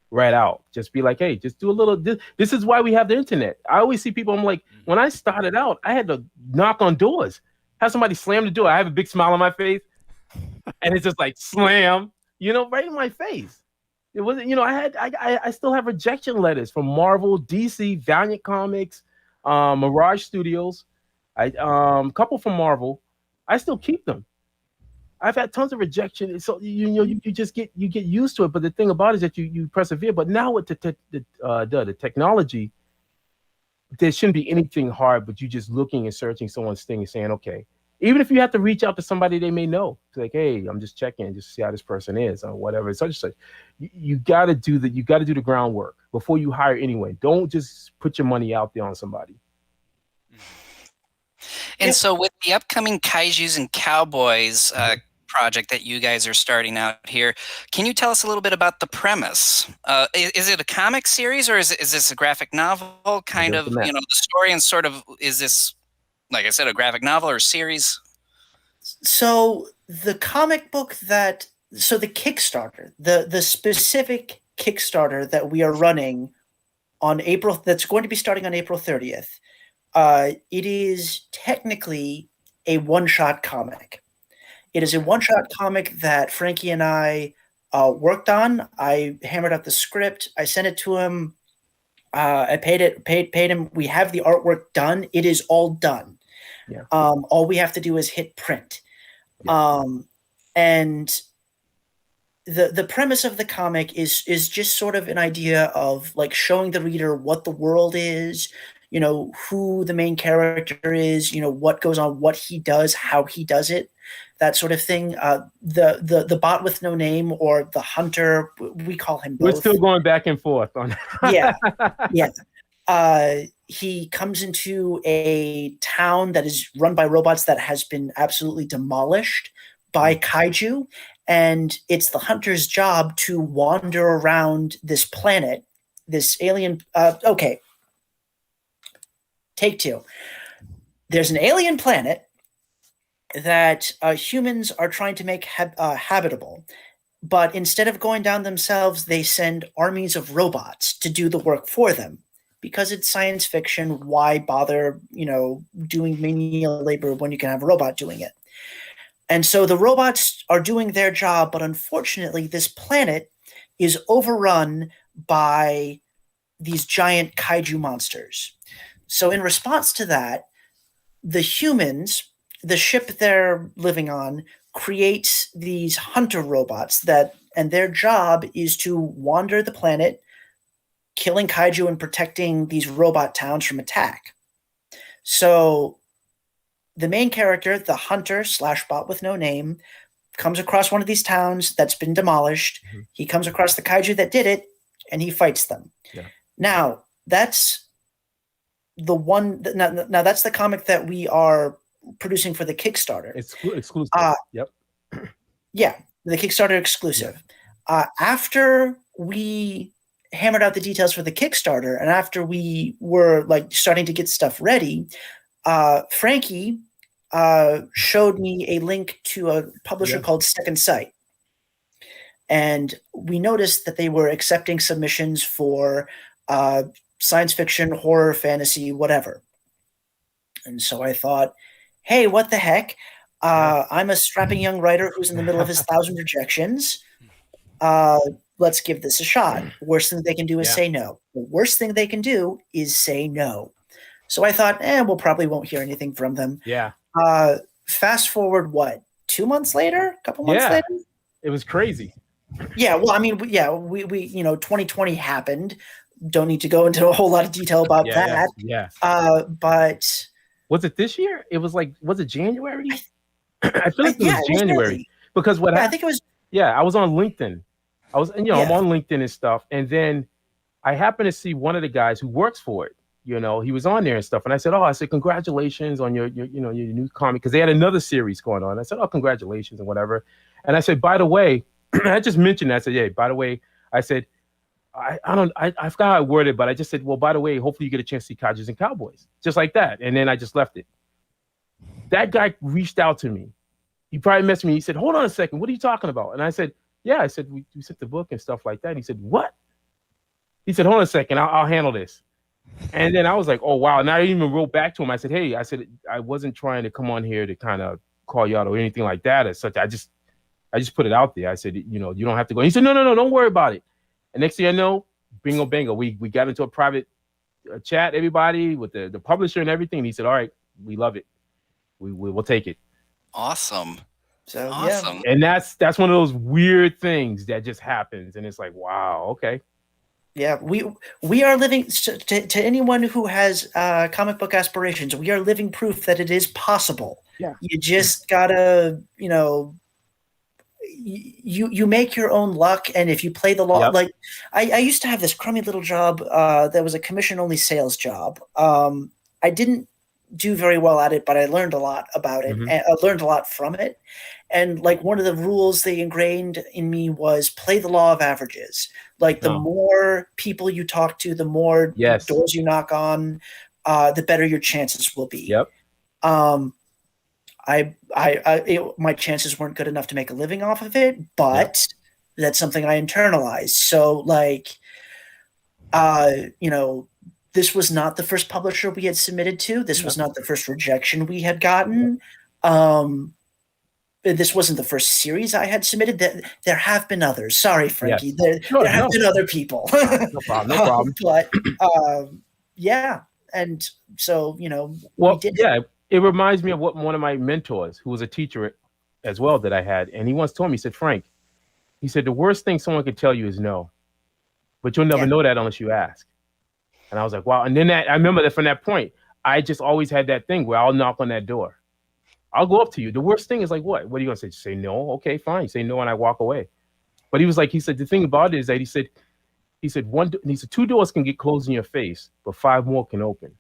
right out. Just be like, hey, just do a little. This is why we have the internet. I always see people, I'm like, when I started out, I had to knock on doors. Have somebody slam the door. I have a big smile on my face. And it's just like slam, right in my face. It wasn't, I still have rejection letters from Marvel, DC, Valiant Comics, Mirage Studios, a couple from Marvel. I still keep them. I've had tons of rejection. So you just get used to it. But the thing about it is that you persevere. But now with the technology, there shouldn't be anything hard. But you just looking and searching someone's thing and saying, okay, Even if you have to reach out to somebody they may know, it's like, hey, I'm just checking, just see how this person is or whatever. Such and such. You got to do the groundwork before you hire anyone. Don't just put your money out there on somebody.
And so with the upcoming Kaijus and Cowboys project that you guys are starting out here, can you tell us a little bit about the premise? Is it a comic series, or is this a graphic novel kind of, the story, and sort of, is this, like I said, a graphic novel or series?
So the comic book the Kickstarter, the specific Kickstarter that we are running on that's going to be starting on April 30th, it is technically a one-shot comic. It is a one-shot comic that Frankie and I worked on. I hammered out the script. I sent it to him. I paid him. We have the artwork done. It is all done.
Yeah.
All we have to do is hit print. Yeah. And the premise of the comic is just sort of an idea of like showing the reader what the world is, who the main character is, what goes on, what he does, how he does it, that sort of thing. The bot with no name, or the hunter, we call him both.
We're still going back and forth on
Yeah. He comes into a town that is run by robots that has been absolutely demolished by kaiju, and it's the hunter's job to wander around this planet, this alien. Okay. Take two. There's an alien planet that humans are trying to make habitable, but instead of going down themselves, they send armies of robots to do the work for them. Because it's science fiction, why bother, doing menial labor when you can have a robot doing it? And so the robots are doing their job, but unfortunately, this planet is overrun by these giant kaiju monsters. So in response to that, the humans, the ship they're living on, creates these hunter robots and their job is to wander the planet, killing kaiju and protecting these robot towns from attack. So the main character, the hunter / bot with no name, comes across one of these towns that's been demolished. Mm-hmm. He comes across the kaiju that did it, and he fights them. Yeah. Now, that's the one. Now that's the comic that we are producing for the Kickstarter.
It's exclusive. Yep.
Yeah, the Kickstarter exclusive. Yeah. After we hammered out the details for the Kickstarter, and after we were like starting to get stuff ready, Frankie showed me a link to a publisher called Second Sight. And we noticed that they were accepting submissions for science fiction, horror, fantasy, whatever. And so I thought, hey, what the heck? I'm a strapping young writer who's in the middle of his 1,000 rejections. Let's give this a shot. Worst thing they can do is say no. The worst thing they can do is say no. So I thought, we'll probably won't hear anything from them.
Yeah.
Fast forward, 2 months later? A couple months later?
It was crazy.
Yeah, well, I mean, we 2020 happened. Don't need to go into a whole lot of detail about that.
Yeah.
But
was it this year? It was was it January? I feel like it was January. Because what
I think it was.
Yeah, I was on LinkedIn. I'm on LinkedIn and stuff, and then I happened to see one of the guys who works for it. He was on there and stuff, and I said, congratulations on your new comic, because they had another series going on. I said, congratulations and whatever. And I said, by the way, I just mentioned that. I said, yeah, by the way, I said, I forgot how I worded it, but I just said, well, by the way, hopefully you get a chance to see Kaijus and Cowboys, just like that. And then I just left it. That guy reached out to me. He probably messaged me. He said, hold on a second, what are you talking about? And I said, yeah, I said, we sent the book and stuff like that. And he said, what? He said, hold on a second, I'll handle this. And then I was like, oh, wow. And I even wrote back to him. I said, hey, I wasn't trying to come on here to kind of call you out or anything like that as such. I just put it out there. I said, you don't have to go. And he said, no, don't worry about it. And next thing I know, bingo, bango, we got into a private chat, everybody, with the publisher and everything. And he said, all right, we love it. We'll take it.
Awesome.
So,
awesome.
Yeah. And that's one of those weird things that just happens. And it's like, wow, okay.
Yeah, we are living, to anyone who has comic book aspirations, we are living proof that it is possible.
Yeah.
You just gotta, you make your own luck, and if you play the law, like I used to have this crummy little job that was a commission-only sales job. I didn't do very well at it, but I learned a lot about it, and I learned a lot from it. And like one of the rules they ingrained in me was play the law of averages. Like the more people you talk to, the more doors you knock on, the better your chances will be. My chances weren't good enough to make a living off of it, but that's something I internalized. So like, this was not the first publisher we had submitted to. This was not the first rejection we had gotten. This wasn't the first series I had submitted. There have been others. Sorry, Frankie. There have been other people.
No problem.
But yeah. And so,
well, it reminds me of what one of my mentors, who was a teacher as well that I had, and he once told me, he said, Frank, he said, the worst thing someone could tell you is no, but you'll never know that unless you ask. And I was like, wow. And then I remember that from that point, I just always had that thing where I'll knock on that door. I'll go up to you. The worst thing is like, what? What are you going to say? Say no? Okay, fine. You say no and I walk away. But he said, the thing about it is that he said, two doors can get closed in your face, but 5 more can open.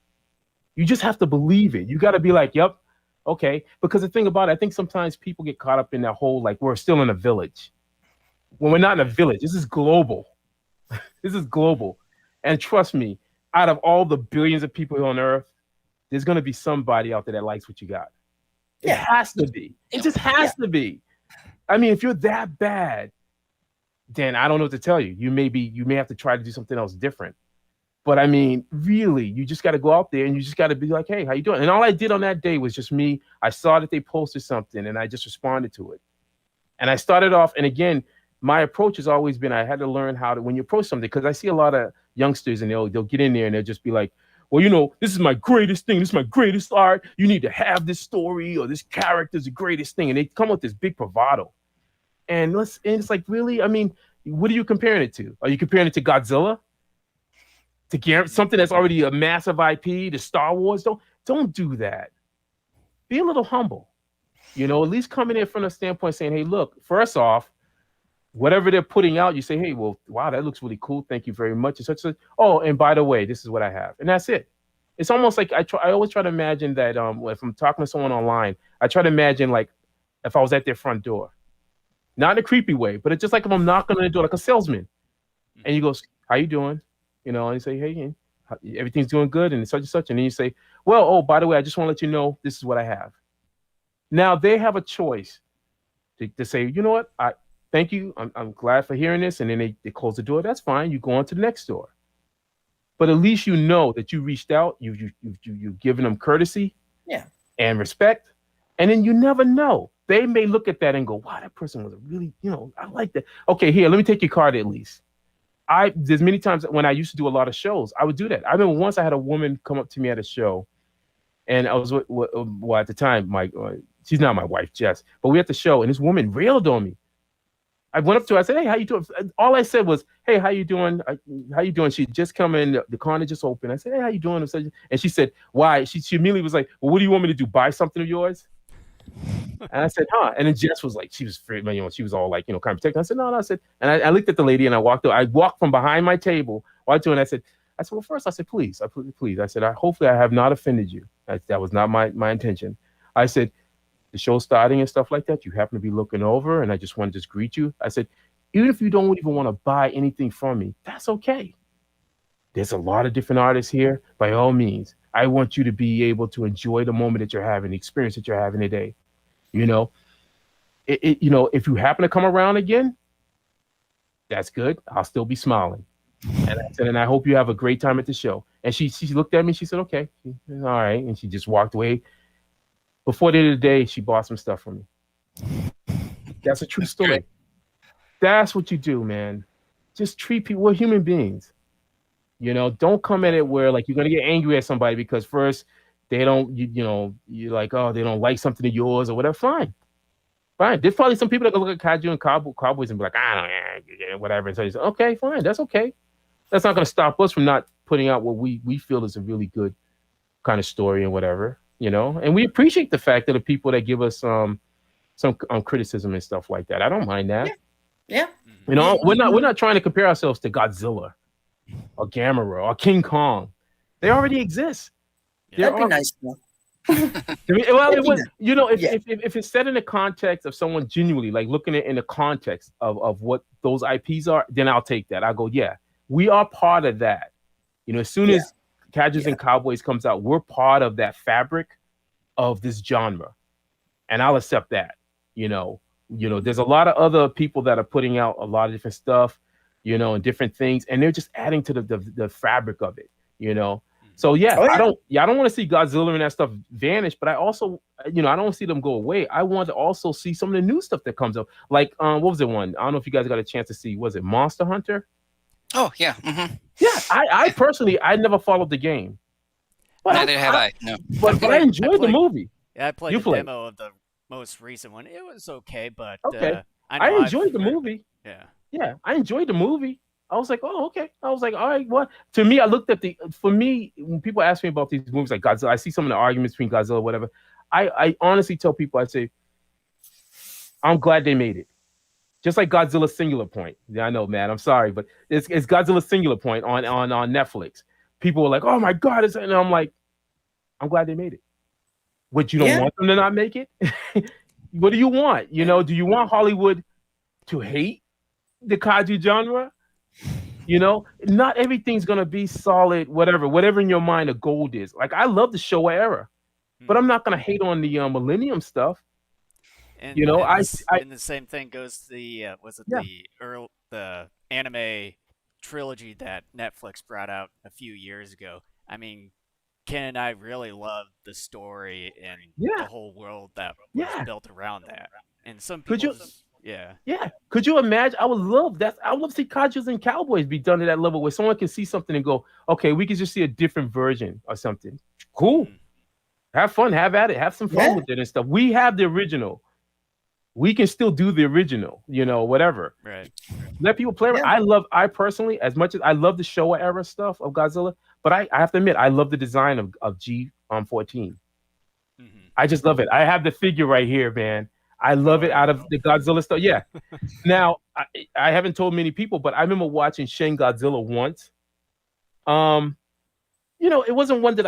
You just have to believe it. You got to be like, yep, okay. Because the thing about it, I think sometimes people get caught up in that whole, like, we're still in a village. When we're not in a village, this is global. This is global. And trust me, out of all the billions of people on Earth, there's going to be somebody out there that likes what you got. It has to be. It just has to be. I mean, if you're that bad, then I don't know what to tell you. You may have to try to do something else different. But I mean, really, you just got to go out there and you just got to be like, hey, how you doing? And all I did on that day was just me. I saw that they posted something and I just responded to it. And I started off, and again, my approach has always been, I had to learn how to, when you approach something, because I see a lot of youngsters and they'll get in there and they'll just be like, well, this is my greatest thing. This is my greatest art. You need to have this story, or this character is the greatest thing. And they come with this big bravado. And it's like, really? I mean, what are you comparing it to? Are you comparing it to Godzilla? To something that's already a massive IP, to Star Wars? Don't do that. Be a little humble. At least come in there from a standpoint saying, hey, look, first off, whatever they're putting out, you say, hey, well, wow, that looks really cool. Thank you very much. And such. Oh, and by the way, this is what I have. And that's it. It's almost like I always try to imagine that if I'm talking to someone online, I try to imagine like if I was at their front door. Not in a creepy way, but it's just like if I'm knocking on the door like a salesman. And he goes, how you doing? And you say, hey, everything's doing good and such and such. And then you say, well, oh, by the way, I just want to let you know this is what I have. Now they have a choice to say, you know what? Thank you. I'm glad for hearing this. And then they close the door. That's fine. You go on to the next door. But at least you know that you reached out. You've given them courtesy and respect. And then you never know. They may look at that and go, wow, that person was a really, I like that. Okay, here, let me take your card at least. There's many times when I used to do a lot of shows, I would do that. I remember once I had a woman come up to me at a show. And I was, at the time, she's not my wife, Jess. But we at the show, and this woman railed on me. I went up to her. I said, hey, how you doing? All I said was, hey, how you doing? How you doing? She just come in. The corner just opened. I said, hey, how you doing? And she said, why? She immediately was like, well, what do you want me to do? Buy something of yours? And I said, huh? And then Jess was like, she was she was all like, kind of protecting. I said, no. I said, and I looked at the lady and I walked from behind my table, walked to her, and I said, well, first I said, please. I said, hopefully I have not offended you. That was not my intention. I said, the show starting and stuff like that, you happen to be looking over, and I just want to just greet you. I said, even if you don't even want to buy anything from me, that's okay. There's a lot of different artists here. By all means, I want you to be able to enjoy the moment that you're having, the experience that you're having today. If you happen to come around again, that's good. I'll still be smiling. And I said, and I hope you have a great time at the show. And she looked at me. She said, okay, all right. And she just walked away. Before the end of the day, she bought some stuff from me. That's a true story. Great. That's what you do, man. Just treat people. We're human beings. Don't come at it where like you're gonna get angry at somebody because first they don't, you're like, oh, they don't like something of yours or whatever. Fine. There's probably some people that can look at Kaiju and Cowboys and be like, I don't know, whatever. And so you say, okay, fine, that's okay. That's not gonna stop us from not putting out what we feel is a really good kind of story and whatever. And we appreciate the fact that the people that give us some criticism and stuff like that. I don't mind that.
Yeah.
We're not trying to compare ourselves to Godzilla or Gamera or King Kong. They already exist.
That'd be nice though.
Well, it was, if it's set in the context of someone genuinely like looking at it in the context of what those IPs are, then I'll take that. I go, yeah, we are part of that. As soon as Kaijus and Cowboys comes out, we're part of that fabric of this genre, and I'll accept that. There's a lot of other people that are putting out a lot of different stuff, and different things, and they're just adding to the fabric of it, So I don't want to see Godzilla and that stuff vanish, but I also, I don't want to see them go away. I want to also see some of the new stuff that comes up. Like, what was it one? I don't know if you guys got a chance to see. Was it Monster Hunter?
Oh yeah. Mm-hmm.
Yeah, I personally, I never followed the game. But
Neither have I. No.
But I enjoyed the movie.
Yeah, I played the demo of the most recent one. It was okay, but I
enjoyed the movie. Yeah, I enjoyed the movie. I was like, oh, okay. I was like, all right, what? To me, I looked at for me, when people ask me about these movies like Godzilla, I see some of the arguments between Godzilla, whatever. I honestly tell people, I say, I'm glad they made it. Just like Godzilla Singular Point. Yeah, I know, man. I'm sorry, but it's Godzilla Singular Point on Netflix. People were like, oh my God. And I'm like, I'm glad they made it. What, you don't want them to not make it? What do you want? Do you want Hollywood to hate the kaiju genre? Not everything's gonna be solid, whatever in your mind a gold is. Like, I love the Showa era, but I'm not gonna hate on the Millennium stuff.
And the same thing goes to the anime trilogy that Netflix brought out a few years ago. I mean, Ken and I really loved the story and the whole world that was built around that. And some people, could you imagine? I would love that. I would love to see Kaijus and Cowboys be done to that level where someone can see something and go, okay, we can just see a different version or something. Cool. Have fun, have at it, have some fun with it and stuff. We have the original. We can still do the original, whatever. Right.
Let people play. Yeah. I personally, as much as I love the Showa era stuff of Godzilla, but I have to admit, I love the design of G14. Mm-hmm. I just love it. I have the figure right here, man. I love it out of the Godzilla stuff. Yeah. Now, I haven't told many people, but I remember watching Shin Godzilla once. It wasn't one that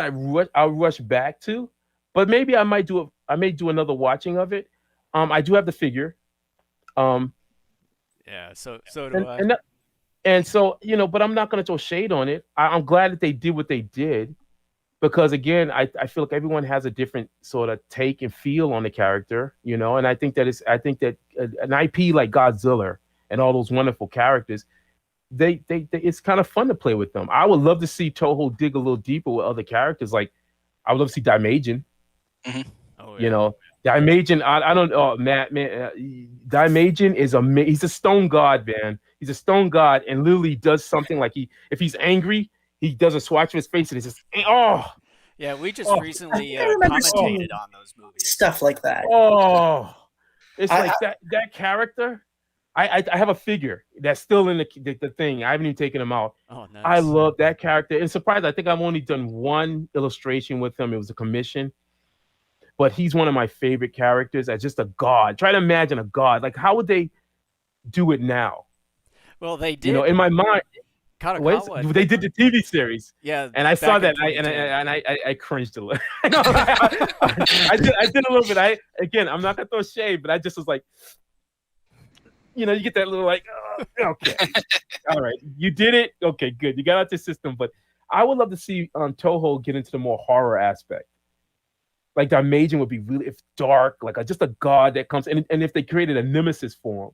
I'll rush back to, but maybe I may do another watching of it. I do have the figure.
So do I.
And so, but I'm not going to throw shade on it. I'm glad that they did what they did, because again, I feel like everyone has a different sort of take and feel on the character, and I think that an IP like Godzilla and all those wonderful characters, they it's kind of fun to play with them. I would love to see Toho dig a little deeper with other characters. Like, I would love to see Daimajin. Mm-hmm. Oh, yeah. Daimajin, I don't know, Matt, man. Daimajin is he's a stone god, man. He's a stone god, and literally does something like if he's angry, he does a swatch of his face, and it's just
Yeah, we just recently commentated on those movies.
Stuff like that.
It's like that character. I have a figure that's still in the thing. I haven't even taken him out. Oh, nice. I love that character. And surprised, I think I've only done one illustration with him. It was a commission. But he's one of my favorite characters as just a god. Try to imagine a god. Like, how would they do it now?
Well, they did.
In my mind, they did the TV series.
Yeah,
and I saw that, and I cringed a little. I did a little bit. I'm not gonna throw shade, but I just was like, you get that little like, okay, all right, you did it. Okay, good. You got out the system. But I would love to see Toho get into the more horror aspect. Like, Daimajin would be really dark, like just a god that comes, and if they created a nemesis for him.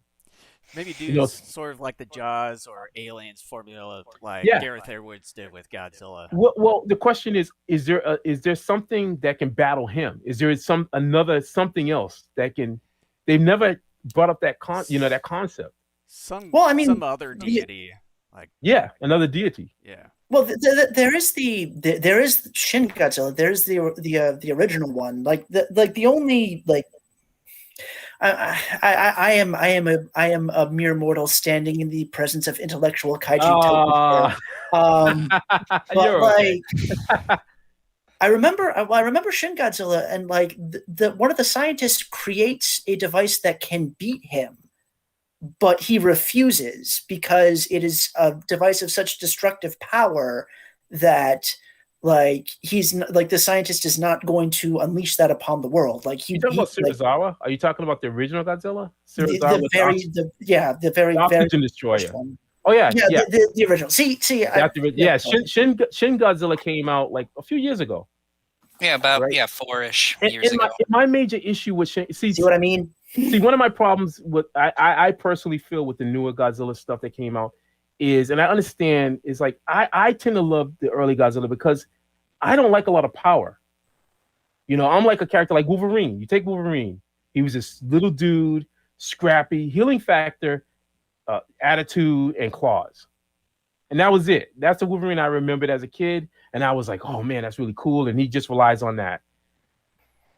Maybe sort of like the Jaws or Aliens formula, like Gareth Edwards did with Godzilla.
Well, the question is there something that can battle him? Is there something else that can? They've never brought up that that concept.
Some other deity,
another deity.
Yeah.
Well, there is Shin Godzilla. There's the original one. The only I am a mere mortal standing in the presence of intellectual kaiju. I remember Shin Godzilla, and like the one of the scientists creates a device that can beat him, but he refuses because it is a device of such destructive power that like the scientist is not going to unleash that upon the world. Like
you talking about Serizawa? Like, are you talking about the original Godzilla?
Serizawa, the very
oxygen destroyer.
One.
Oh yeah.
The original. See,
Shin Godzilla came out like a few years ago.
Yeah, about 4-ish years ago.
My major issue with Shin, see
what I mean?
See, one of my problems with I personally feel with the newer Godzilla stuff that came out is, and I understand, is like I tend to love the early Godzilla because I don't like a lot of power. You know, I'm like a character like Wolverine. You take Wolverine, he was this little dude, scrappy, healing factor, attitude, and claws. And that was it. That's the Wolverine I remembered as a kid. And I was like, oh man, that's really cool. And he just relies on that.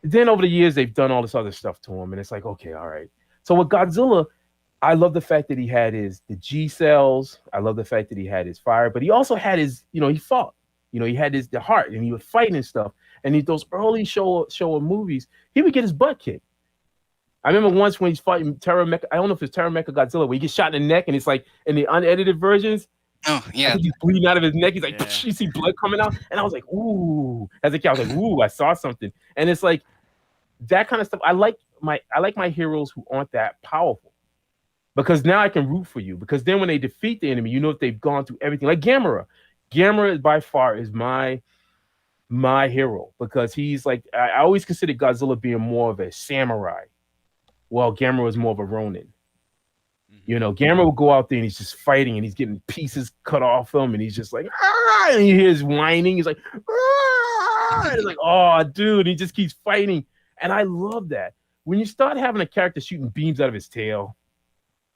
Then over the years, they've done all this other stuff to him. And it's like, okay, all right. So with Godzilla, I love the fact that he had the G cells. I love the fact that he had his fire, but he also had his, he fought. He had the heart, and he was fighting and stuff. And those early Showa movies, he would get his butt kicked. I remember once when he's fighting I don't know if it's Mechagodzilla, where he gets shot in the neck, and it's like in the unedited versions.
Oh yeah,
he's bleeding out of his neck. He's like, you see blood coming out, and I was like, ooh. As a kid, I was like, ooh, I saw something. And it's like that kind of stuff. I like my heroes who aren't that powerful, because now I can root for you. Because then when they defeat the enemy, if they've gone through everything. Like Gamera by far is my hero, because he's like, I always considered Godzilla being more of a samurai, while Gamera was more of a Ronin. Gamera will go out there and he's just fighting, and he's getting pieces cut off him, and he's just like, ah, and he hears whining. He's like, ah, and it's like, oh, dude, he just keeps fighting. And I love that. When you start having a character shooting beams out of his tail,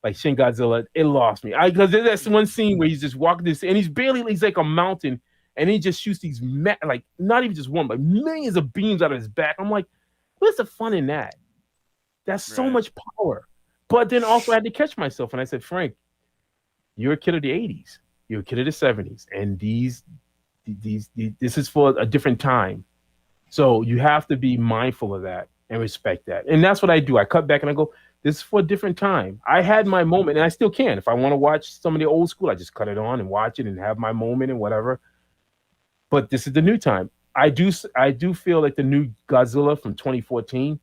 like Shin Godzilla, it lost me. Because there's one scene where he's just walking this, and he's like a mountain, and he just shoots these, like, not even just one, but millions of beams out of his back. I'm like, what's the fun in that? That's so much power. But then also I had to catch myself, and I said, Frank, you're a kid of the 80s. You're a kid of the 70s. And this is for a different time. So you have to be mindful of that and respect that. And that's what I do. I cut back and I go, this is for a different time. I had my moment, and I still can. If I want to watch some of the old school, I just cut it on and watch it and have my moment and whatever. But this is the new time. I do feel like the new Godzilla from 2014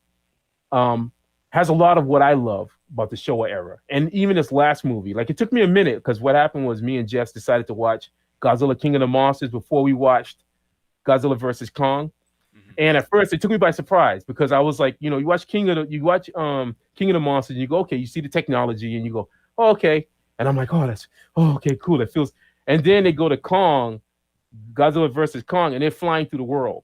has a lot of what I love about the Showa era. And even this last movie, like, it took me a minute, because what happened was me and Jess decided to watch Godzilla King of the Monsters before we watched Godzilla versus Kong. Mm-hmm. And at first it took me by surprise, because I was like, you watch King of the Monsters, and you go, okay, you see the technology, and you go, oh, okay. And I'm like, okay, cool. It feels, and then they go to Kong, Godzilla versus Kong, and they're flying through the world.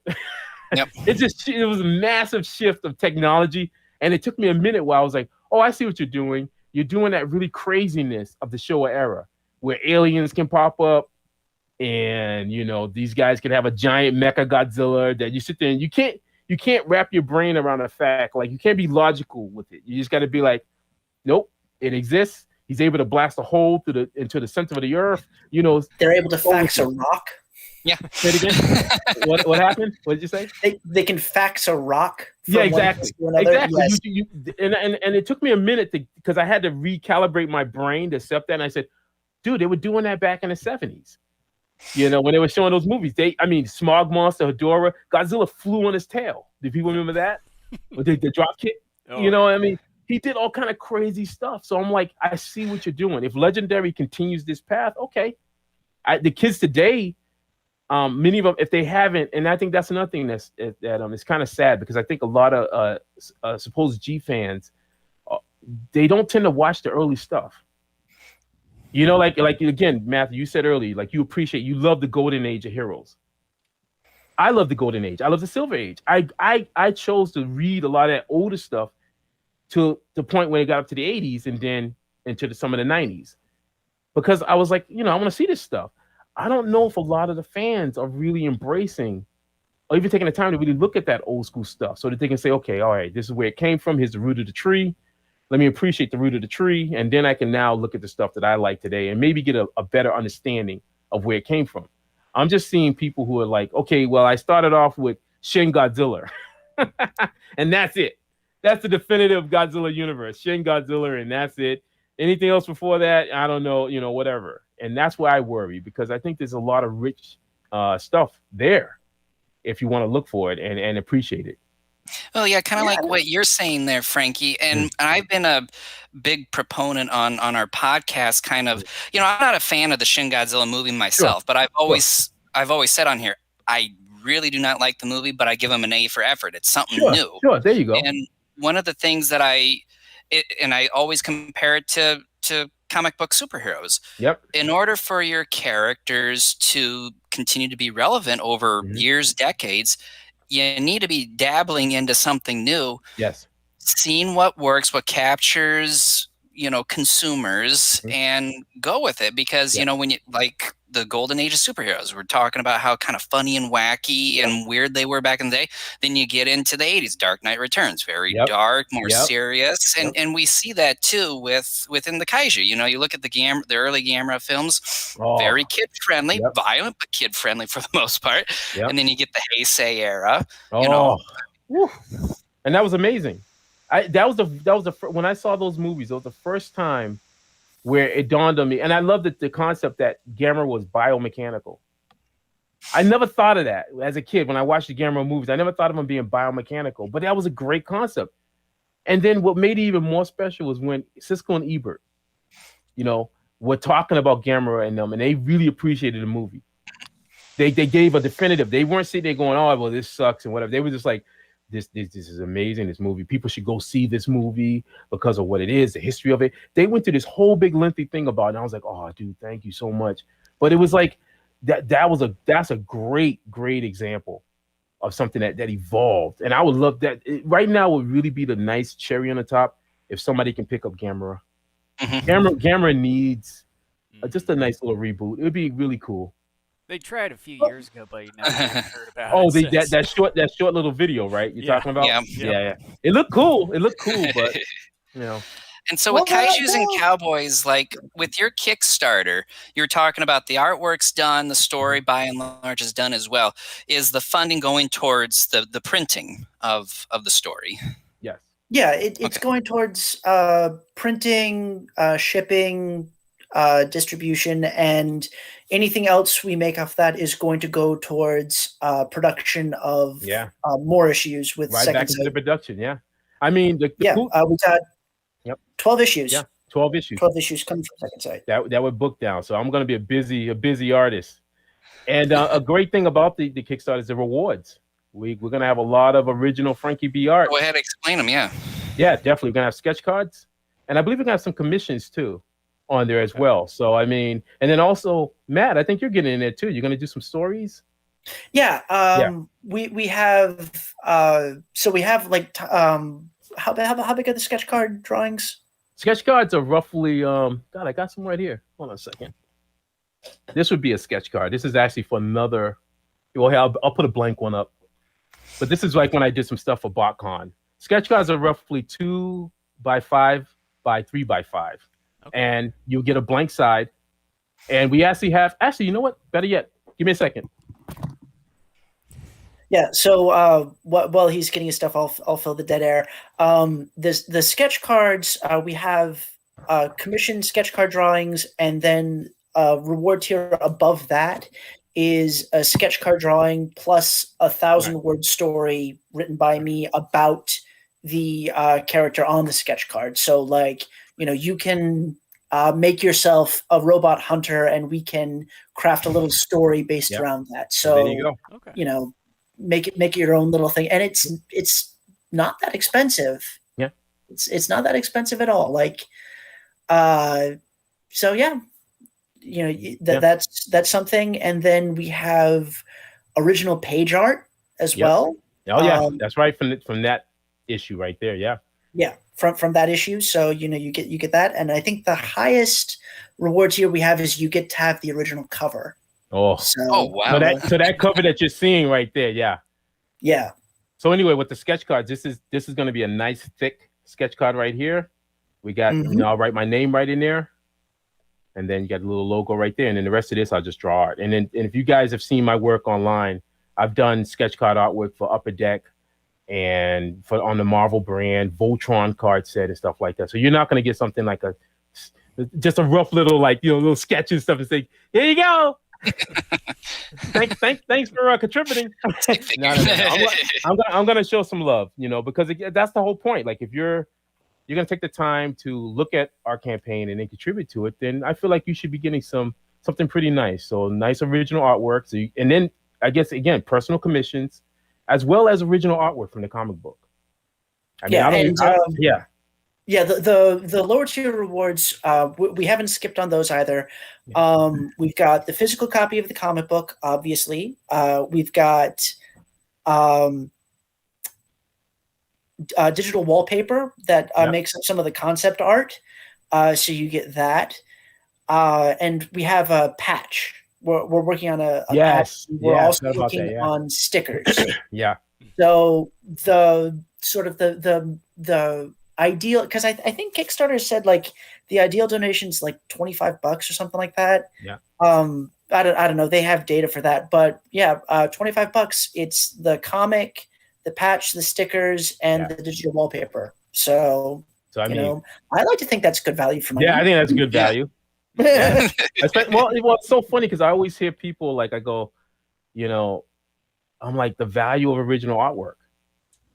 Yep. It was a massive shift of technology. And it took me a minute while I was like, oh, I see what you're doing. You're doing that really craziness of the Showa era, where aliens can pop up, and these guys can have a giant Mechagodzilla that you sit there and you can't wrap your brain around the fact, like, you can't be logical with it. You just got to be like, nope, it exists. He's able to blast a hole into the center of the earth.
They're able to fax a rock.
Yeah.
Say it again. What happened? What did you say?
They can fax a rock.
Yeah, exactly. Exactly.
Yes.
And it took me a minute because I had to recalibrate my brain to accept that. And I said, dude, they were doing that back in the 70s. When they were showing those movies. Smog Monster, Hedorah, Godzilla flew on his tail. Do people remember that? the drop kick? Oh. He did all kind of crazy stuff. So I'm like, I see what you're doing. If Legendary continues this path, okay. The kids today, many of them, if they haven't, and I think that's another thing that it's kind of sad, because I think a lot of supposed G fans, they don't tend to watch the early stuff. Like again, Matthew, you said earlier, like, you love the golden age of heroes. I love the golden age. I love the silver age. I chose to read a lot of that older stuff to the point where it got up to the 80s and then into some of the 90s, because I was like, I want to see this stuff. I don't know if a lot of the fans are really embracing or even taking the time to really look at that old school stuff, so that they can say, okay, all right, this is where it came from. Here's the root of the tree. Let me appreciate the root of the tree. And then I can now look at the stuff that I like today and maybe get a better understanding of where it came from. I'm just seeing people who are like, okay, well, I started off with Shin Godzilla, and that's it. That's the definitive Godzilla universe, Shin Godzilla, and that's it. Anything else before that, I don't know, whatever. And that's why I worry, because I think there's a lot of rich stuff there if you want to look for it and appreciate it.
Well, yeah, kind of like what you're saying there, Frankie. And I've been a big proponent on our podcast. Kind of, I'm not a fan of the Shin Godzilla movie myself, but I've always said on here, I really do not like the movie, but I give them an A for effort. It's something new.
Sure, there you go.
And one of the things that I always compare it to comic book superheroes.
Yep.
In order for your characters to continue to be relevant over years, decades, you need to be dabbling into something new.
Yes.
Seeing what works, what captures, consumers, and go with it. Because, when you like the golden age of superheroes, we're talking about how kind of funny and wacky and weird they were back in the day. Then you get into the 80s, Dark Knight Returns, very dark, more serious. And we see that too within the Kaiju. You look at the early Gamera films, very kid friendly, violent, but kid friendly for the most part. And then you get the Heisei era,
and that was amazing. That was the when I saw those movies, it was the first time where it dawned on me, and I loved the concept that Gamera was biomechanical. I never thought of that as a kid when I watched the Gamera movies. I never thought of him being biomechanical, but that was a great concept. And then what made it even more special was when Siskel and Ebert, were talking about Gamera and them, and they really appreciated the movie. They gave a definitive. They weren't sitting there going, "Oh, well, this sucks" and whatever. They were just like, This is amazing, this movie. People should go see this movie because of what it is, the history of it. They went through this whole big lengthy thing about it, and I was like, oh, dude, thank you so much. But it was like, that's a great example of something that evolved. And I would love that. Right now would really be the nice cherry on the top if somebody can pick up Gamera. Gamera needs just a nice little reboot. It would be really cool.
They tried a few years ago, but you never heard about it.
that short little video, right? You're talking about?
Yeah.
It looked cool, but
And so with Kaijus and Cowboys, like with your Kickstarter, you're talking about the artwork's done, the story by and large is done as well. Is the funding going towards the printing of the story?
Yes.
Yeah, it's going towards printing, shipping, distribution, and anything else we make off that is going to go towards production of more issues with
right
second
back into the production. Yeah, I mean,
we got 12 issues.
Yeah, 12 issues.
12 issues coming from Second Sight.
That would book down. So I'm going to be a busy artist. And a great thing about the Kickstarter is the rewards. We're going to have a lot of original Frankie B art.
Go ahead, explain them. Yeah,
definitely. We're going to have sketch cards, and I believe we're going to have some commissions too on there as well. So I mean, and then also Matt, I think you're getting in there too. You're going to do some stories.
Yeah. We have so we have like how big are the sketch card drawings?
Sketch cards are roughly God, I got some right here. Hold on a second. This would be a sketch card. This is actually for another. Well, I'll put a blank one up. But this is like when I did some stuff for BotCon. Sketch cards are roughly 2 by 5 by 3 by 5. Okay. And you'll get a blank side. And we actually you know what? Better yet, give me a second.
Yeah, so while he's getting his stuff, I'll fill the dead air. The sketch cards, we have commissioned sketch card drawings, and then reward tier above that is a sketch card drawing plus 1,000-word story written by me about the character on the sketch card. So, like, you can make yourself a robot hunter, and we can craft a little story based around that. So,
there you go.
Okay. Make it your own little thing, and it's not that expensive.
Yeah,
it's not that expensive at all. Like, so yeah, that's something. And then we have original page art as well.
Oh yeah, that's right from that issue right there. Yeah.
Yeah, from that issue. So you get that, and I think the highest reward tier we have is you get to have the original cover.
Oh,
wow!
So that cover that you're seeing right there, yeah. So anyway, with the sketch cards, this is going to be a nice thick sketch card right here. We got, I'll write my name right in there, and then you got a little logo right there, and then the rest of this I'll just draw art. And if you guys have seen my work online, I've done sketch card artwork for Upper Deck and on the Marvel brand, Voltron card set and stuff like that. So you're not going to get something like just a rough little little sketch and stuff and say, here you go. thanks for contributing. No. I'm gonna show some love, because that's the whole point. Like if you're gonna take the time to look at our campaign and then contribute to it, then I feel like you should be getting something pretty nice. So nice original artwork. And then I guess again, personal commissions, as well as original artwork from the comic book.
Yeah, the lower tier rewards, we haven't skipped on those either. We've got the physical copy of the comic book, obviously. We've got digital wallpaper that makes up some of the concept art. So you get that. And we have a patch. We're working on a patch. We're also working on stickers.
Yeah.
So the sort of the ideal, because I think Kickstarter said like the ideal donation is like $25 or something like that.
Yeah.
I don't know. They have data for that, but yeah, $25. It's the comic, the patch, the stickers, and the digital wallpaper. So I mean, I like to think that's good value for money.
Yeah, I think that's good value. Yeah. Well, it's so funny because I always hear people I go, I'm like the value of original artwork.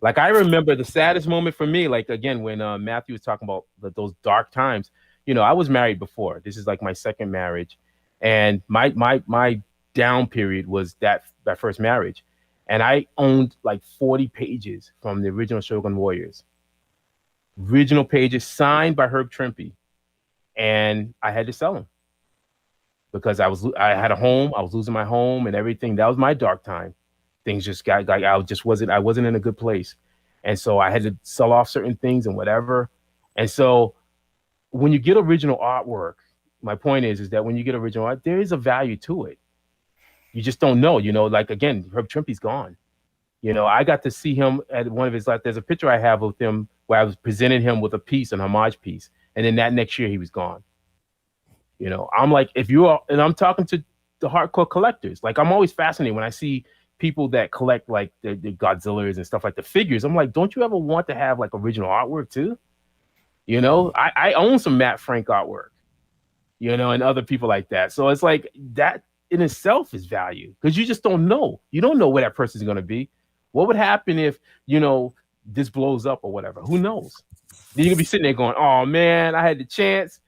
Like I remember the saddest moment for me, again, when Matthew was talking about those dark times, I was married before. This is like my second marriage. And my down period was that first marriage. And I owned like 40 pages from the original Shogun Warriors. Original pages signed by Herb Trimpe. And I had to sell them because I had a home. I was losing my home and everything. That was my dark time. Things just got I wasn't in a good place. And so I had to sell off certain things and whatever. And so when you get original artwork, my point is that when you get original art, there is a value to it. You just don't know, again, Herb Trimpe's gone. I got to see him at one of his there's a picture I have with him where I was presenting him with a piece, an homage piece. And then that next year he was gone. I'm like, and I'm talking to the hardcore collectors. Like I'm always fascinated when I see people that collect like the Godzillas and stuff like the figures. I'm like, don't you ever want to have like original artwork too? I own some Matt Frank artwork, and other people like that. So it's like that in itself is value because you just don't know. You don't know where that person's going to be. What would happen if, this blows up or whatever? Who knows? Then you're gonna be sitting there going, oh man, I had the chance.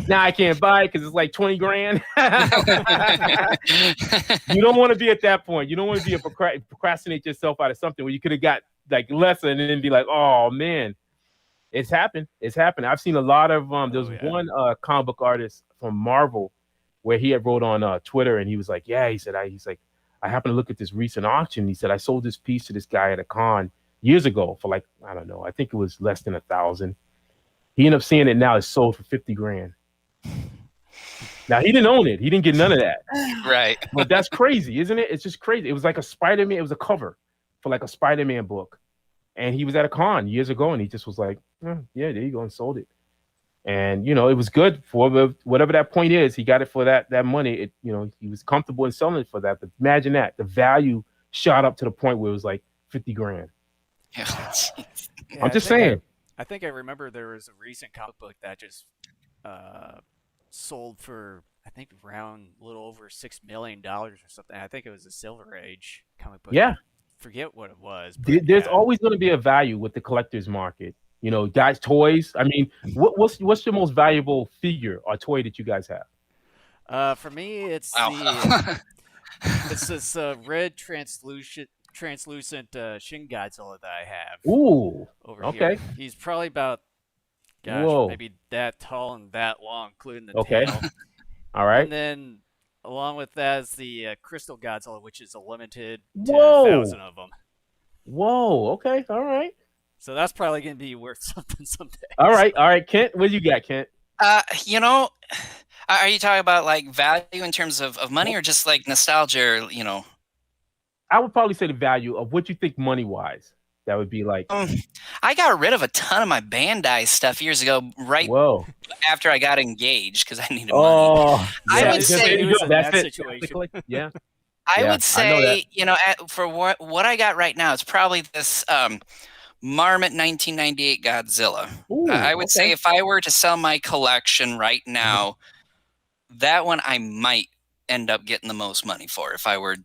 Now I can't buy it because it's like 20 grand. You don't want to be at that point. You don't want to be procrastinate yourself out of something where you could have got like lesser and then be like, oh man, it's happened. It's happened. I've seen a lot of there's one comic book artist from Marvel where he had wrote on Twitter and he was like, he's like, I happened to look at this recent auction. He said, I sold this piece to this guy at a con years ago for like, I don't know, I think it was less than 1,000. He ended up seeing it now. It's sold for 50 grand. Now he didn't own it. He didn't get none of that.
Right.
But that's crazy, isn't it? It's just crazy. It was like a Spider-Man. It was a cover for like a Spider-Man book. And he was at a con years ago and he just was like, there you go, and sold it. And, it was good for whatever that point is. He got it for that money. He was comfortable in selling it for that. But imagine that. The value shot up to the point where it was like 50 grand.
Yeah.
I'm just saying.
I think I remember there was a recent comic book that just sold for, I think, around a little over $6 million or something. I think it was a Silver Age comic book.
Yeah.
Forget what it was.
There's always going to be a value with the collector's market. Guys, toys. I mean, what's your most valuable figure or toy that you guys have?
For me, it's this red translucent Shin Godzilla that I have.
Ooh.
Over here. He's probably about, maybe that tall and that long, including the tail.
All right.
And then along with that is the Crystal Godzilla, which is a limited to 1,000 of them.
Whoa. Okay. All right.
So that's probably going to be worth something someday.
All right. Kent, what do you got, Kent?
Are you talking about like value in terms of money or just like nostalgia,
I would probably say the value of what you think money-wise. That would be like.
I got rid of a ton of my Bandai stuff years ago. Right.
Whoa.
after I got engaged because I needed money. I would say
that's that situation.
Yeah.
I would say, for what I got right now, it's probably this Marmot 1998 Godzilla.
Ooh,
I would say if I were to sell my collection right now, that one I might end up getting the most money for if I were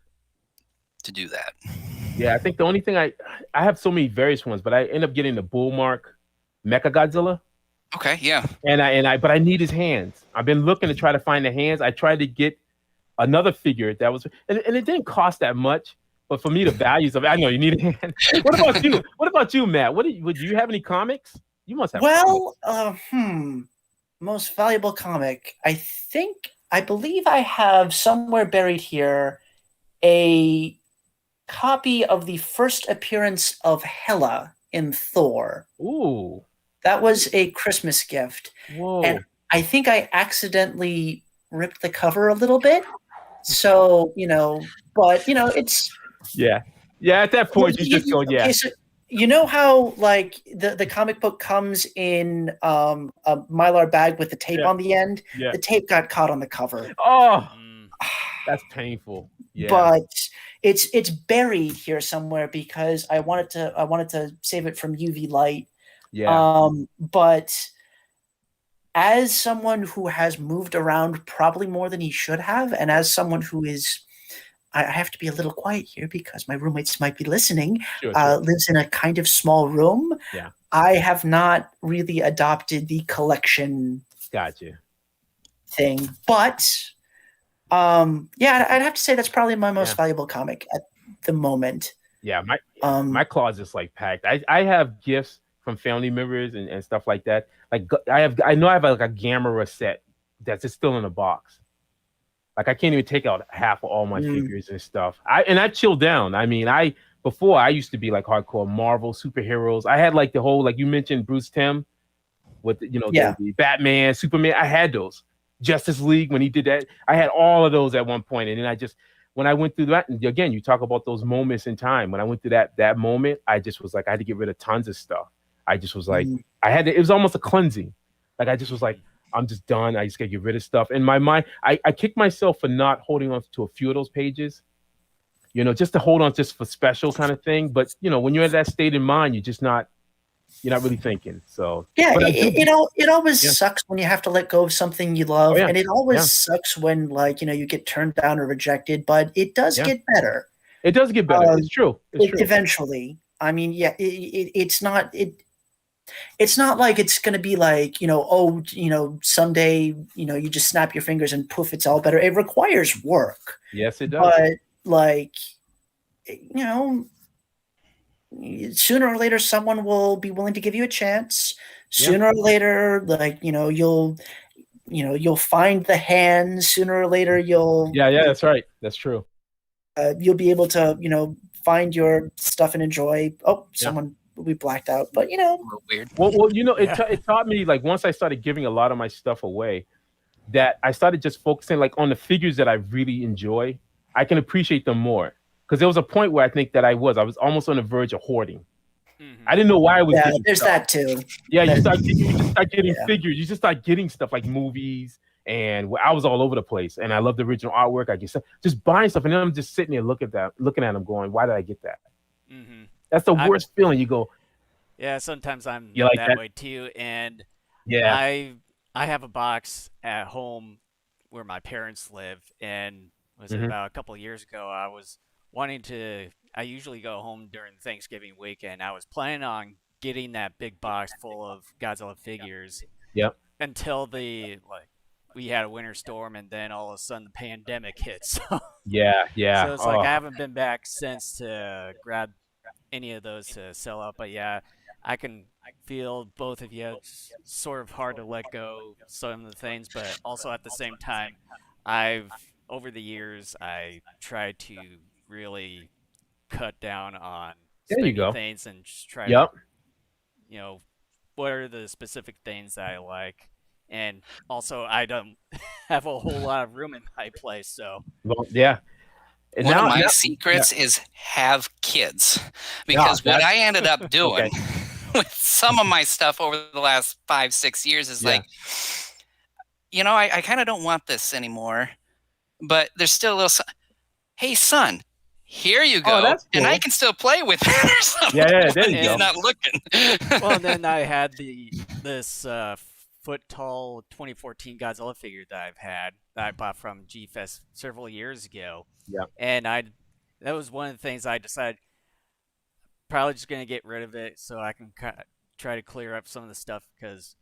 to do that.
Yeah, I think the only thing I have so many various ones, but I end up getting the Bull Mark Mechagodzilla.
Okay, yeah.
But I need his hands. I've been looking to try to find the hands. I tried to get another figure that was, and it didn't cost that much, but for me, the values of it, I know you need a hand. What about you? What about you, Matt? Would you have any comics? You must have.
Well, most valuable comic. I believe I have somewhere buried here a copy of the first appearance of Hela in Thor.
Ooh. That
was a Christmas gift.
Whoa.
And I think I accidentally ripped the cover a little bit. So, but it's
yeah. At that point you just go, yeah.
Okay, so you know how like the comic book comes in a Mylar bag with the tape on the end?
Yeah.
The tape got caught on the cover.
Oh, that's painful. Yeah.
But it's buried here somewhere because I wanted to save it from UV light.
Yeah.
But as someone who has moved around probably more than he should have, and as someone who is, I have to be a little quiet here because my roommates might be listening, lives in a kind of small room.
Yeah.
I have not really adopted the collection thing. But I'd have to say that's probably my most valuable comic at the moment.
Yeah, my closet's like packed. I have gifts from family members and stuff like that. Like I have like a Gamera set that's just still in a box. Like I can't even take out half of all my figures and stuff. I chilled down. I mean, before I used to be like hardcore Marvel superheroes. I had like the whole, like you mentioned, Bruce Timm with the Batman, Superman. I had those. Justice League when he did that. I had all of those at one point, and then when I went through that, and again, you talk about those moments in time. When I went through that moment, I just was like, I had to get rid of tons of stuff. I just was like, it was almost a cleansing. Like I just was like, I'm just done. I just gotta get rid of stuff. In my mind, I kicked myself for not holding on to a few of those pages, just to hold on just for special kind of thing. But when you're in that state in mind, you're not really thinking. So
it always sucks when you have to let go of something you love, and it always sucks when you get turned down or rejected. But it does get better.
It does get better. It's true. It's true.
Eventually. I mean, it's not like it's going to be like, someday, you just snap your fingers and poof, it's all better. It requires work.
Yes, it does.
But sooner or later, someone will be willing to give you a chance. Sooner or later, you'll find the hands. Sooner or later,
Yeah, that's right. That's true.
You'll be able to, find your stuff and enjoy. Oh, someone will be blacked out, but
weird.
Well, it taught me, like, once I started giving a lot of my stuff away, that I started just focusing like on the figures that I really enjoy. I can appreciate them more, because there was a point where I think that I was almost on the verge of hoarding. I didn't know why I was.
Yeah, there's stuff. That too.
Yeah, you just start getting figures. You just start getting stuff like movies, and I was all over the place. And I love the original artwork. I just buying stuff, and then I'm just sitting there looking at them, going, "Why did I get that?" That's the worst feeling. You go.
Yeah, sometimes I'm
like
that way too, and I have a box at home where my parents live, and about a couple of years ago, I was wanting to. I usually go home during Thanksgiving weekend. I was planning on getting that big box full of Godzilla figures.
Yep.
Until we had a winter storm, and then all of a sudden the pandemic hit. So
yeah.
So it's like I haven't been back since to grab any of those to sell out. But yeah, I can feel both of you. It's sort of hard to let go of some of the things, but also at the same time, over the years, I tried to really cut down on spending things and just try to, what are the specific things that I like. And also, I don't have a whole lot of room in my place, so.
Well, yeah.
And one of my secrets is have kids, because what I ended up doing with some of my stuff over the last 5-6 years is like, I kind of don't want this anymore. But there's still a little, hey, son, here you go.
That's cool.
And I can still play with it or something.
Yeah, there you
He's
go.
not looking.
Well, and then I had this foot-tall 2014 Godzilla figure that I bought from G-Fest several years ago.
Yeah.
And that was one of the things I decided probably just going to get rid of it so I can try to clear up some of the stuff because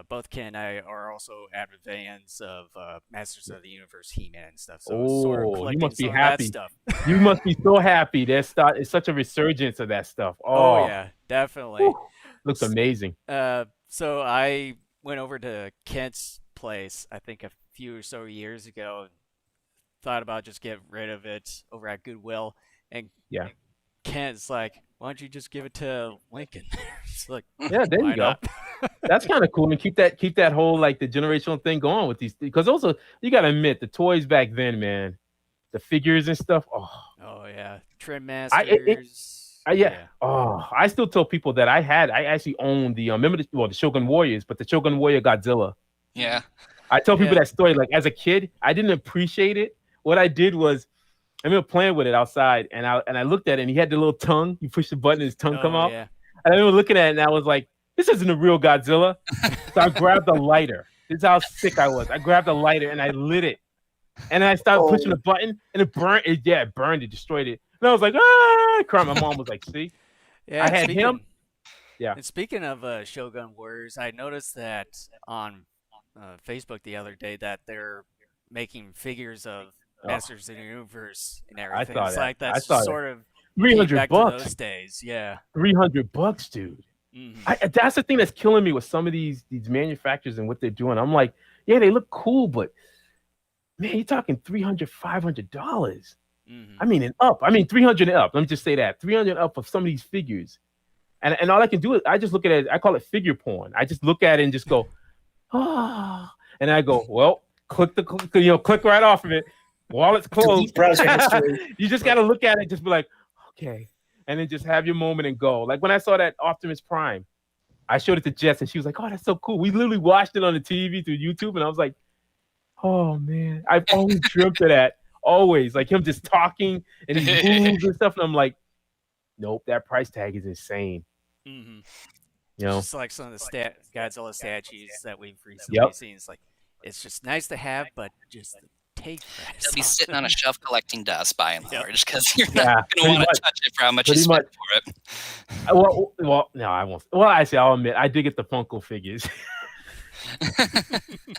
both Ken and I are also avid fans of Masters of the Universe, He-Man and stuff. So sort of collecting
you must be
some
happy.
Of that stuff.
You must be so happy. It's such a resurgence of that stuff.
Oh yeah, definitely.
Whew. Looks amazing.
So I went over to Kent's place, I think a few or so years ago, and thought about just getting rid of it over at Goodwill. And Kent's like, why don't you just give it to Lincoln? It's like,
yeah, there you go.
Not?
That's kind of cool, and keep that whole like the generational thing going with these, because also you gotta admit the toys back then, man, the figures and stuff.
Oh yeah, Trim Masters.
I still tell people that I actually owned the remember the Shogun Warriors, but the Shogun Warrior Godzilla.
Yeah.
I tell people that story. Like as a kid, I didn't appreciate it. What I did was I remember playing with it outside, and I looked at it, and he had the little tongue. You push the button, and his tongue come out.
Yeah.
And I remember looking at it, and I was like, this isn't a real Godzilla. So I grabbed a lighter. This is how sick I was. I grabbed a lighter, and I lit it. And then I started pushing the button, and it burned. It burned it, destroyed it. And I was like, ah, crying. My mom was like, see?
Yeah,
I had him. Yeah.
And speaking of Shogun Warriors, I noticed that on Facebook the other day that they're making figures of Masters of the Universe and everything.
I saw that.
That's sort of
$300
to those days. Yeah.
$300, dude. Mm-hmm. That's the thing that's killing me with some of these manufacturers and what they're doing. I'm like, yeah, they look cool, but man, you're talking $300, $500. Mm-hmm. I mean, and up. I mean, 300 and up. Let me just say that 300 up of some of these figures, and all I can do is I just look at it. I call it figure porn. I just look at it and just go, and I go, well, click right off of it. Wallet's closed.
Browser history.
You just got to look at it, just be like, okay, and then just have your moment and go. Like when I saw that Optimus Prime, I showed it to Jess, and she was like, "Oh, that's so cool." We literally watched it on the TV through YouTube, and I was like, "Oh man, I've always dreamt of that. Always, like him just talking and his moves and stuff." And I'm like, "Nope, that price tag is insane."
Mm-hmm.
You know,
just like some of the Godzilla statues that we've recently seen. It's like it's just nice to have, but just take that.
They'll be sitting on a shelf collecting dust by and large because you're not going to want to touch it for how much you spent for it.
Well, no, I won't. Well, actually, I'll admit I did get the Funko figures.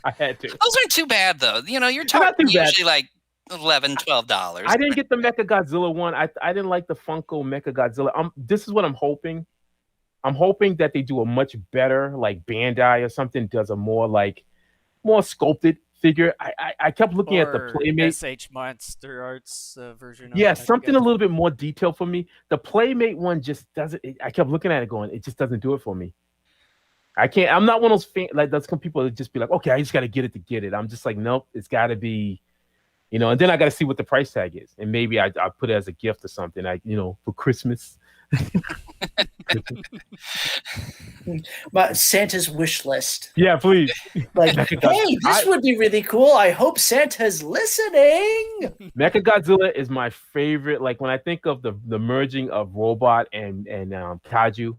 I had to.
Those aren't too bad though. You know, you're talking usually like $11, $12.
I didn't get the Mechagodzilla one. I didn't like the Funko Mechagodzilla. This is what I'm hoping. I'm hoping that they do a much better, like Bandai or something, does a more sculpted figure. I kept looking at the Playmate
SH Monster Arts version.
Yeah, something a little bit more detailed for me. The Playmate one just doesn't. I kept looking at it, going, it just doesn't do it for me. I can't. I'm not one of those like those people that just be like, okay, I just got to get it to get it. I'm just like, nope, it's got to be, and then I got to see what the price tag is, and maybe I put it as a gift or something, for Christmas.
But Santa's wish list.
Yeah, please.
Like, hey, this would be really cool. I hope Santa's listening.
Mechagodzilla is my favorite. Like when I think of the merging of robot and kaiju,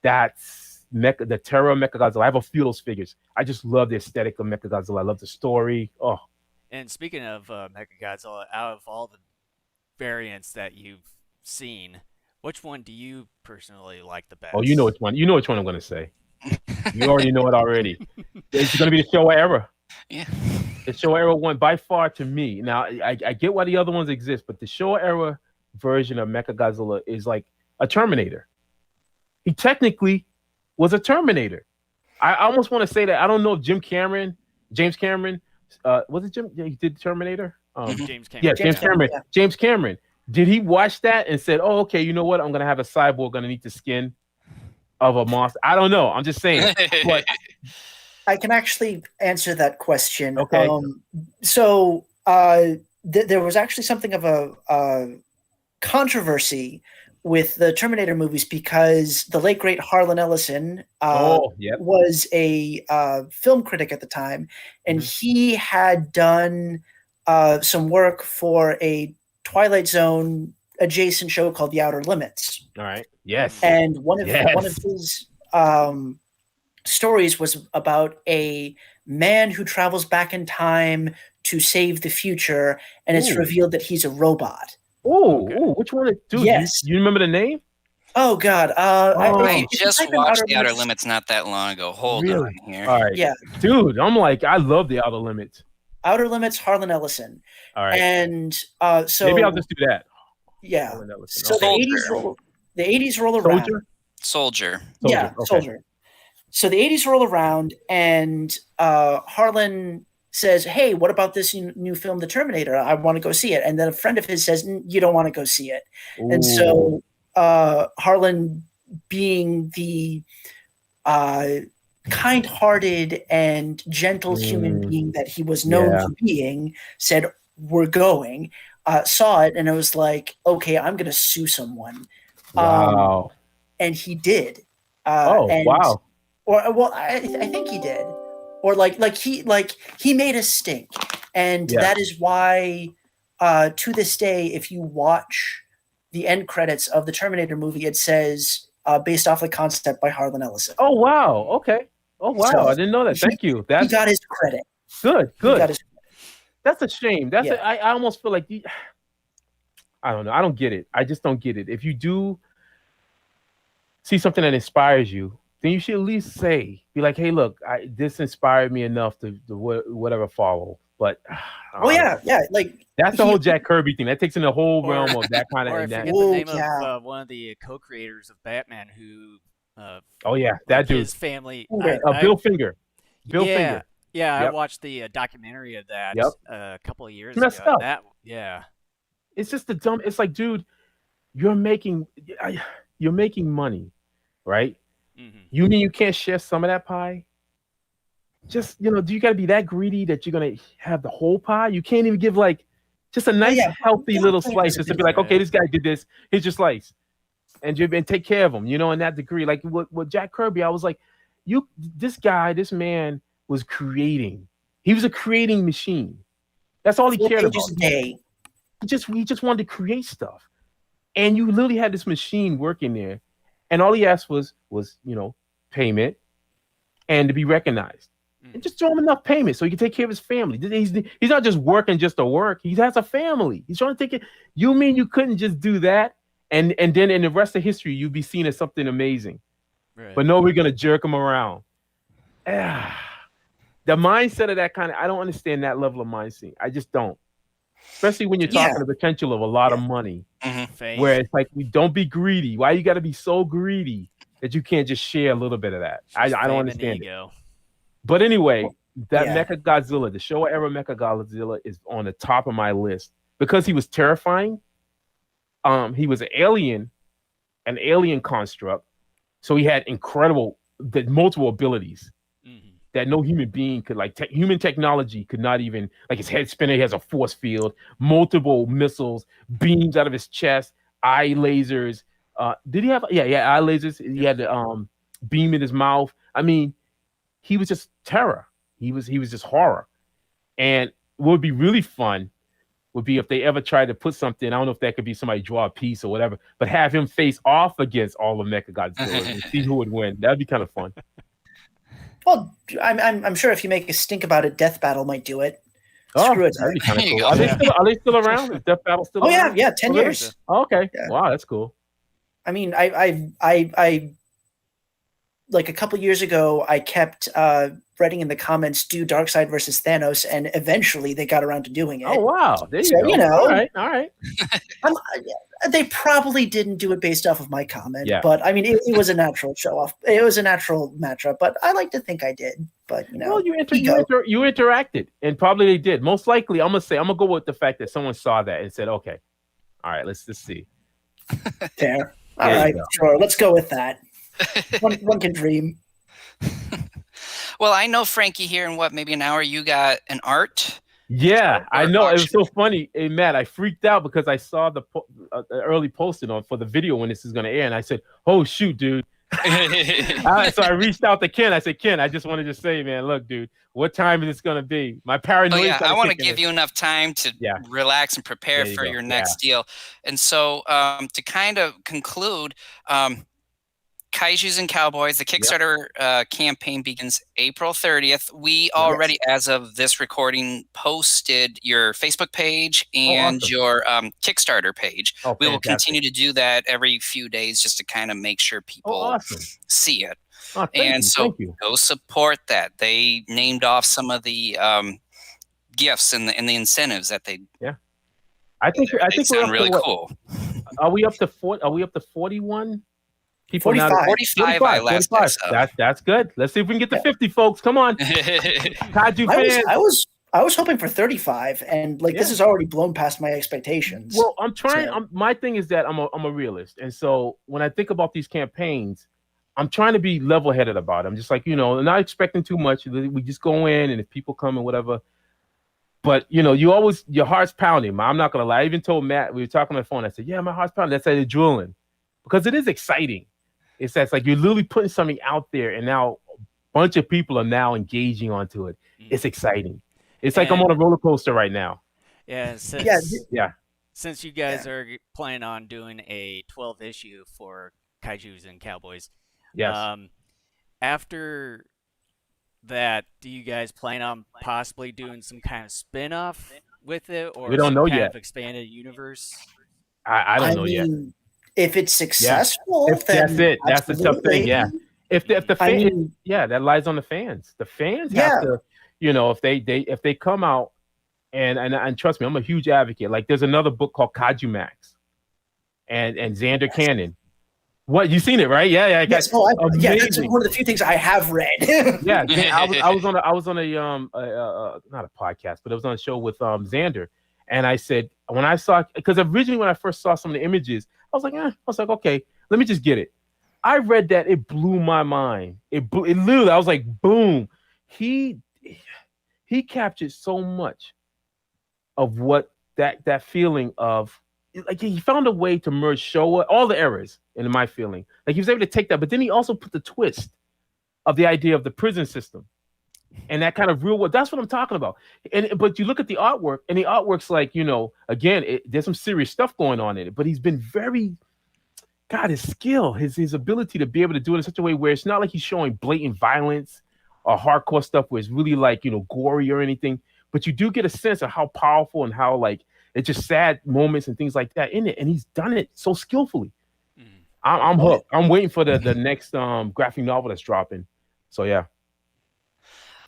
that's the terror of Mechagodzilla. I have a few of those figures. I just love the aesthetic of Mechagodzilla. I love the story. Oh.
And speaking of Mechagodzilla, out of all the variants that you've seen, which one do you personally like the best?
Oh, you know which one. You know which one I'm going to say. You already know it already. It's going to be the Showa era.
Yeah.
The Showa era one by far to me. Now, I get why the other ones exist, but the Showa era version of Mechagodzilla is like a Terminator. He technically was a Terminator. I almost want to say that. I don't know if James Cameron, was it Jim? Yeah, he did Terminator.
James Cameron.
Yeah, James Cameron. Yeah. James Cameron. Did he watch that and said, "Oh, okay, you know what? I'm gonna have a cyborg gonna need the skin of a monster"? I don't know. I'm just saying. But
I can actually answer that question.
Okay.
There was actually something of a controversy with the Terminator movies because the late great Harlan Ellison was a film critic at the time, and he had done some work for a Twilight Zone adjacent show called The Outer Limits.
All right. Yes.
And one of his stories was about a man who travels back in time to save the future, and it's revealed that he's a robot.
Which one? Dude,
yes.
You remember the name?
Oh God!
I just watched The Outer Limits not that long ago. Hold on here.
All right.
Yeah,
dude, I'm like, I love The Outer Limits.
Outer Limits, Harlan Ellison.
All right.
And so
maybe I'll just do that.
Yeah. So the 80s roll around.
Soldier.
Yeah, okay. Soldier. So the 80s roll around, and Harlan says, "Hey, what about this new film, The Terminator? I want to go see it." And then a friend of his says, "You don't want to go see it." Ooh. And so Harlan, being the kind-hearted and gentle human being that he was known for being, said, "We're going." Saw it, and it was like, "Okay, I'm going to sue someone."
Wow.
And he did.
Wow.
Or well, I think he did. Or he made a stink, and that is why to this day, if you watch the end credits of the Terminator movie, it says based off the concept by Harlan Ellison.
Oh wow! Okay. Oh wow! So I didn't know that. Thank you.
He got his credit.
Good. That's a shame. I almost feel like I don't know. I don't get it. I just don't get it. If you do see something that inspires you, then you should at least be like, "Hey, look, this inspired me enough to whatever follow." But
like
that's the whole Jack Kirby thing. That takes in the whole realm of that kind of.
Or I forget the name of one of the co-creators of Batman who.
That dude.
His family.
Bill Finger. Bill Finger.
Yeah, I watched the documentary of that a couple of years
ago.
Up.
It's just the dumb. It's like, dude, you're making money, right? Mm-hmm. You mean you can't share some of that pie? Just, do you got to be that greedy that you're gonna have the whole pie? You can't even give like just a nice, healthy little slice just to be like, okay, this guy did this. Here's your slice, and take care of him. In that degree, like with Jack Kirby, I was like, this man was creating. He was a creating machine. That's all he cared about. He just wanted to create stuff, and you literally had this machine working there, and all he asked was payment and to be recognized. And just throw him enough payment so he can take care of his family. He's not just working just to work. He has a family. He's trying to take it. You mean you couldn't just do that? And then in the rest of history, you'd be seen as something amazing. Right. But no, we're going to jerk him around. The mindset of that kind of, I don't understand that level of mindset. I just don't. Especially when you're talking the potential of a lot of money. Mm-hmm. Where it's like, don't be greedy. Why you got to be so greedy that you can't just share a little bit of that? I don't understand it. But anyway, that Mechagodzilla, the Showa era Mechagodzilla, is on the top of my list because he was terrifying. He was an alien construct, so he had multiple abilities that no human being could, like human technology could not even, like his head spinner, he has a force field, multiple missiles, beams out of his chest, eye lasers. Did he have? Yeah, eye lasers. He had the beam in his mouth. I mean, he was just terror. He was just horror. And what would be really fun would be if they ever tried to put something, I don't know if that could be somebody draw a piece or whatever, but have him face off against all of Mechagodzilla and see who would win. That'd be kind of fun.
Well, I'm sure if you make a stink about it, Death Battle might do it. Screw it.
That'd be kind of cool. Are they still around? Is Death Battle still around?
Yeah, 10 years.
Oh, okay. Yeah. Wow, that's cool.
I mean, I like a couple years ago, I kept writing in the comments, do Darkseid versus Thanos, and eventually they got around to doing it.
Oh, wow. There you go. All right.
They probably didn't do it based off of my comment, but I mean, it was a natural show-off. It was a natural matchup, but I like to think I did. But,
well, you interacted, and probably they did. Most likely, I'm going to go with the fact that someone saw that and said, okay, all right, let's just see.
Fair. All right, sure. Let's go with that. One can dream.
Well, I know, Frankie, here in maybe an hour, you got an art
Yeah, I know. It was so funny. Hey, Matt, I freaked out because I saw the early posting for the video when this is going to air, and I said, "Oh shoot, dude!" So I reached out to Ken. I said, "Ken, I just wanted to say, man, look, dude, what time is this going to be?" My paranoia.
Oh yeah, I want to give you enough time to relax and prepare for your next deal. And so, to kind of conclude, Kaijus and Cowboys, the Kickstarter campaign begins April 30th. We already, as of this recording, posted your Facebook page and your Kickstarter page. We will continue to do that every few days just to kind of make sure people see it. Go support that. They named off some of the gifts and the incentives that they.
Yeah, I think
sound really cool.
Are we up to 40? Are we up to 41?
45 I last
that's good. Let's see if we can get to 50, folks. Come on. Kaiju
fans. I was hoping for 35, and this has already blown past my expectations.
Well, I'm trying. My thing is that I'm a realist, and so when I think about these campaigns, I'm trying to be level-headed about it. I'm just like, not expecting too much. We just go in, and if people come and whatever. But your heart's pounding. I'm not gonna lie. I even told Matt, we were talking on the phone. I said, "Yeah, my heart's pounding." That's like adrenaline, because it is exciting. It's like you're literally putting something out there, and now a bunch of people are now engaging onto it. It's exciting. It's like I'm on a roller coaster right now.
Yeah, since you guys are planning on doing a 12 issue for Kaijus and Cowboys, after that, do you guys plan on possibly doing some kind of spin-off with it, or
we don't know yet?
Of expanded universe?
I don't know yet.
If it's successful,
then that's it. That's the tough thing. Yeah. If the fans, that lies on the fans. The fans have to, if they come out and trust me, I'm a huge advocate. Like there's another book called Kaiju Max, and Xander Cannon. What, you seen it, right? Yeah.
Yes. That's one of the few things I have read.
I was on a not a podcast, but it was on a show with Xander. And I said, when I saw, because originally when I first saw some of the images, I was like, okay, let me just get it. I read that, it blew my mind. It literally, I was like, boom. He captured so much of what that feeling of, like he found a way to merge Showa, all the errors in my feeling. Like he was able to take that, but then he also put the twist of the idea of the prison system. And that kind of real world, that's what I'm talking about. But you look at the artwork, and the artwork's like, again, there's some serious stuff going on in it. But he's been his skill, his ability to be able to do it in such a way where it's not like he's showing blatant violence or hardcore stuff where it's really like, gory or anything. But you do get a sense of how powerful and how like it's just sad moments and things like that in it. And he's done it so skillfully. I'm hooked. I'm waiting for the next graphic novel that's dropping. So yeah.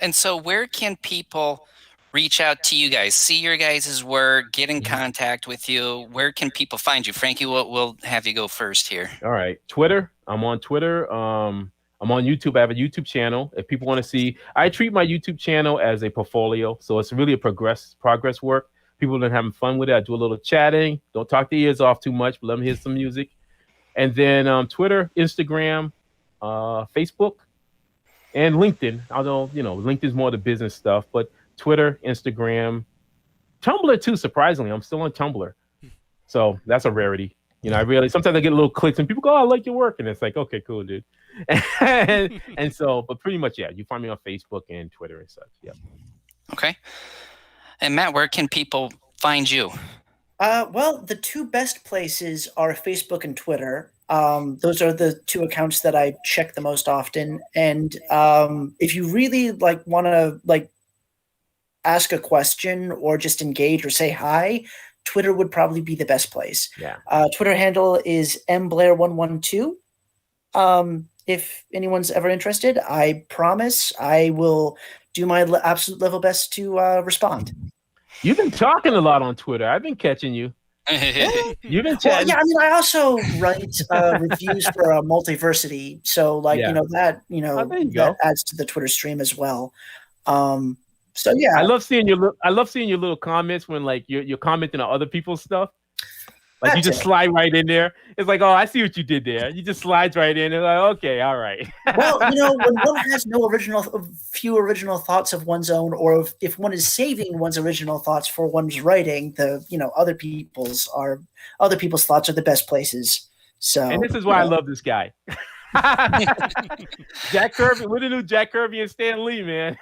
And so where can people reach out to you guys, see your guys' work, get in contact with you? Where can people find you? Frankie, we'll have you go first here.
All right. Twitter. I'm on Twitter. I'm on YouTube. I have a YouTube channel. If people want to see, I treat my YouTube channel as a portfolio. So it's really a progress work. People are having fun with it. I do a little chatting. Don't talk the ears off too much, but let them hear some music. And then Twitter, Instagram, Facebook, and LinkedIn. Although, LinkedIn's more the business stuff, but Twitter, Instagram, Tumblr too, surprisingly. I'm still on Tumblr. So that's a rarity. Sometimes I get little clicks and people go, "Oh, I like your work." And it's like, okay, cool, dude. and so, but pretty much, you find me on Facebook and Twitter and such. Yeah.
Okay. And Matt, where can people find you?
Well, the two best places are Facebook and Twitter. Those are the two accounts that I check the most often. And if you really want to ask a question or just engage or say hi, Twitter would probably be the best place.
Yeah.
Twitter handle is mblair112. If anyone's ever interested, I promise I will do my absolute level best to respond.
You've been talking a lot on Twitter. I've been catching you. You've been chatting.
Well, yeah, I also write reviews for Multiversity, so that adds to the Twitter stream as well. So yeah,
I love seeing your little comments when you're commenting on other people's stuff. Like you just slide right in there. It's like, oh, I see what you did there. You just slides right in and like, okay, all right.
Well, when one has few original thoughts of one's own, or if one is saving one's original thoughts for one's writing, other people's thoughts are the best places. So,
and this is why I love this guy. Jack Kirby, we're the new Jack Kirby and Stan Lee, man.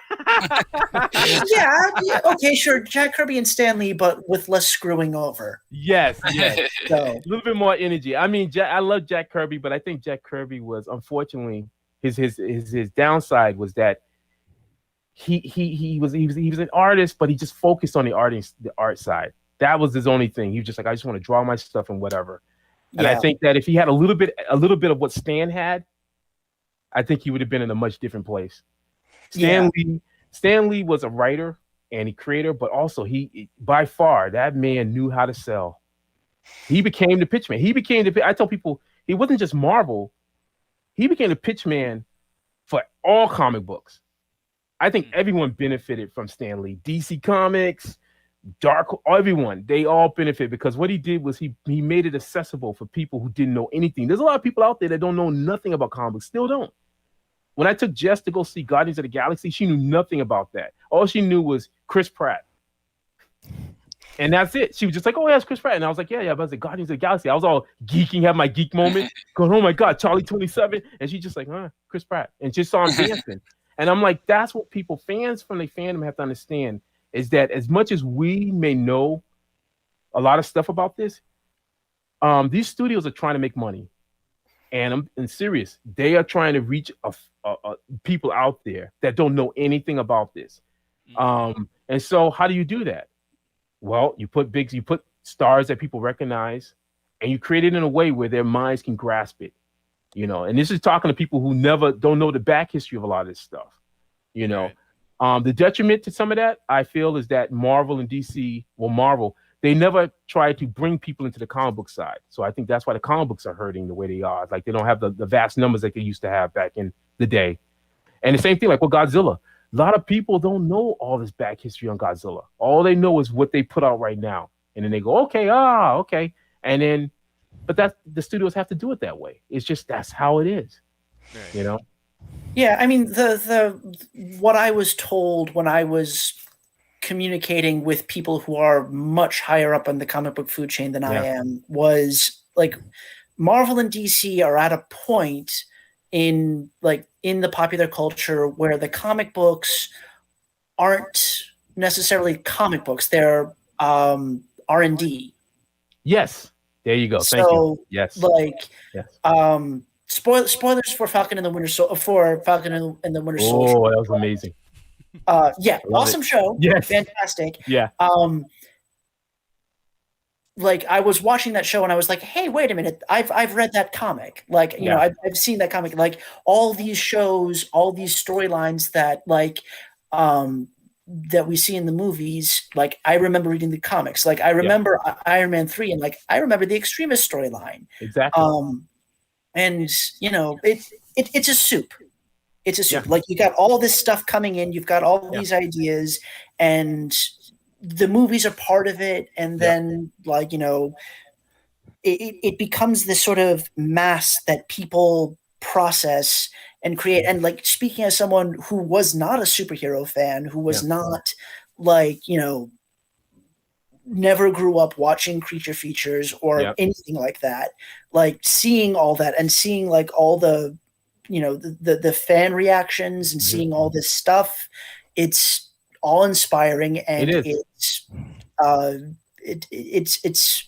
yeah, okay, sure, Jack Kirby and Stan Lee, but with less screwing over.
Yes. So, a little bit more energy. I mean, I love Jack Kirby, but I think Jack Kirby was, unfortunately, his downside was that he was an artist, but he just focused on the art side. That was his only thing. He was just like, I just want to draw my stuff and whatever. And I think that if he had a little bit of what Stan had, I think he would have been in a much different place. Stan Lee was a writer and a creator, but also by far, that man knew how to sell. He became the pitch man. I tell people, he wasn't just Marvel. He became the pitch man for all comic books. I think everyone benefited from Stan Lee. DC Comics, Dark, everyone, they all benefit because what he did was he made it accessible for people who didn't know anything. There's a lot of people out there that don't know nothing about comics, still don't. When I took Jess to go see Guardians of the Galaxy, she knew nothing about that. All she knew was Chris Pratt. And that's it. She was just like, oh, yeah, it's Chris Pratt. And I was like, yeah, but I was like, Guardians of the Galaxy. I was all geeking, have my geek moment, going, oh my God, Charlie 27. And she's just like, Chris Pratt. And just saw him dancing. And I'm like, that's what fans from the fandom have to understand. Is that as much as we may know a lot of stuff about this, these studios are trying to make money, and I'm serious. They are trying to reach people out there that don't know anything about this. And so, how do you do that? Well, you put stars that people recognize, and you create it in a way where their minds can grasp it. And this is talking to people who don't know the back history of a lot of this stuff. Right. The detriment to some of that, I feel, is that Marvel and DC, Marvel, they never try to bring people into the comic book side. So I think that's why the comic books are hurting the way they are. Like they don't have the vast numbers that they used to have back in the day. And the same thing like with Godzilla. A lot of people don't know all this back history on Godzilla. All they know is what they put out right now. And then they go, okay. And then, but the studios have to do it that way. It's just, that's how it is,
right.
Yeah, I mean, what I was told when I was communicating with people who are much higher up on the comic book food chain than I am was like Marvel and DC are at a point in the popular culture where the comic books aren't necessarily comic books; they're R&D.
Yes, there you go. Thank you. Yes,
Spoilers for Falcon and the Winter Soldier.
Oh, that was amazing.
Awesome show.
Yes.
Fantastic.
Yeah.
I was watching that show and I was like, hey, wait a minute. I've read that comic. I've seen that comic. Like all these shows, all these storylines that that we see in the movies. Like I remember reading the comics. Like I remember Iron Man 3 and I remember the Extremist storyline.
Exactly.
And it's a soup. It's a soup. Yeah. Like you got all this stuff coming in, you've got all these ideas, and the movies are part of it. And then it becomes this sort of mass that people process and create. And speaking as someone who was not a superhero fan, who was not never grew up watching creature features or anything like that, seeing all that and seeing all the the fan reactions and seeing all this stuff, it's all inspiring, and it's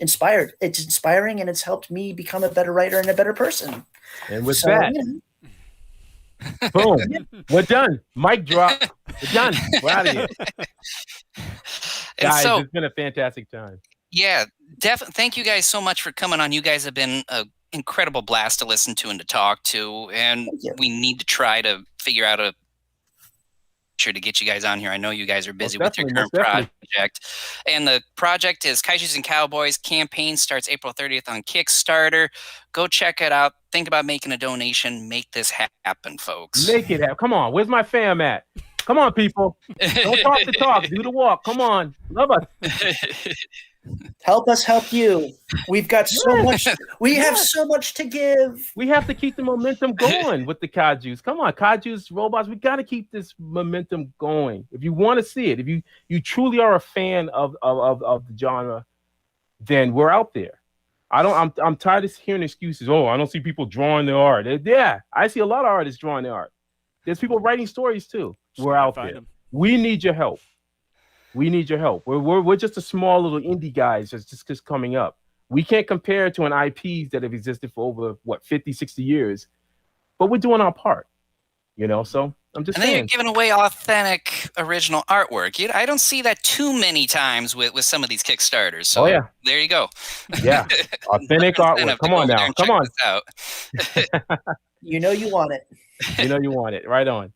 inspired. It's inspiring, and it's helped me become a better writer and a better person.
And with that, boom, we're done. Mic drop. We're done. We're out of here. Guys, it's been a fantastic time.
Yeah, definitely. Thank you guys so much for coming on. You guys have been an incredible blast to listen to and to talk to, and we need to try to figure out to get you guys on here. I know you guys are busy with your current project, and the project is Kaijus and Cowboys. Campaign starts April 30th on Kickstarter. Go check it out. Think about making a donation. Make this happen, folks.
Make it happen. Come on. Where's my fam at? Come on, people. Don't talk the talk. Do the walk. Come on. Love us.
Help us help you. We've got so much. We have so much to give.
We have to keep the momentum going with the Kaijus. Come on, Kaijus, robots. We got to keep this momentum going. If you want to see it, if you truly are a fan of the genre, then we're out there. I'm tired of hearing excuses. Oh, I don't see people drawing their art. Yeah, I see a lot of artists drawing their art. There's people writing stories too. We're out there. We need your help. We need your help. We're just a small little indie guys just coming up. We can't compare to an IP that have existed for over 50, 60 years, but we're doing our part. So I'm just saying.
And then you're giving away authentic, original artwork. I don't see that too many times with some of these Kickstarters. So there you go.
Yeah, authentic artwork. Come on now. Come on.
You know you want it.
You know you want it. Right on.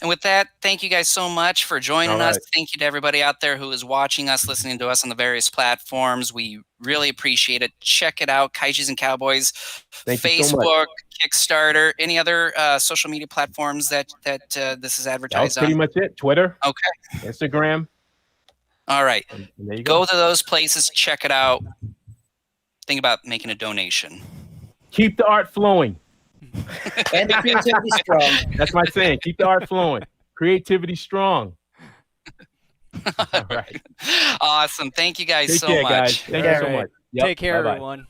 And with that, thank you guys so much for joining us. Thank you to everybody out there who is watching us, listening to us on the various platforms. We really appreciate it. Check it out, Kaijus and Cowboys, Facebook, Kickstarter, any other social media platforms that this is advertised on?
That's pretty much it. Twitter.
Okay.
Instagram.
All right. Go to those places. Check it out. Think about making a donation.
Keep the art flowing.
And the creativity strong.
That's my saying. Keep the art flowing. Creativity strong.
All right. Awesome. Thank you guys
so much.
Guys.
Thank you so much.
Take care, everyone.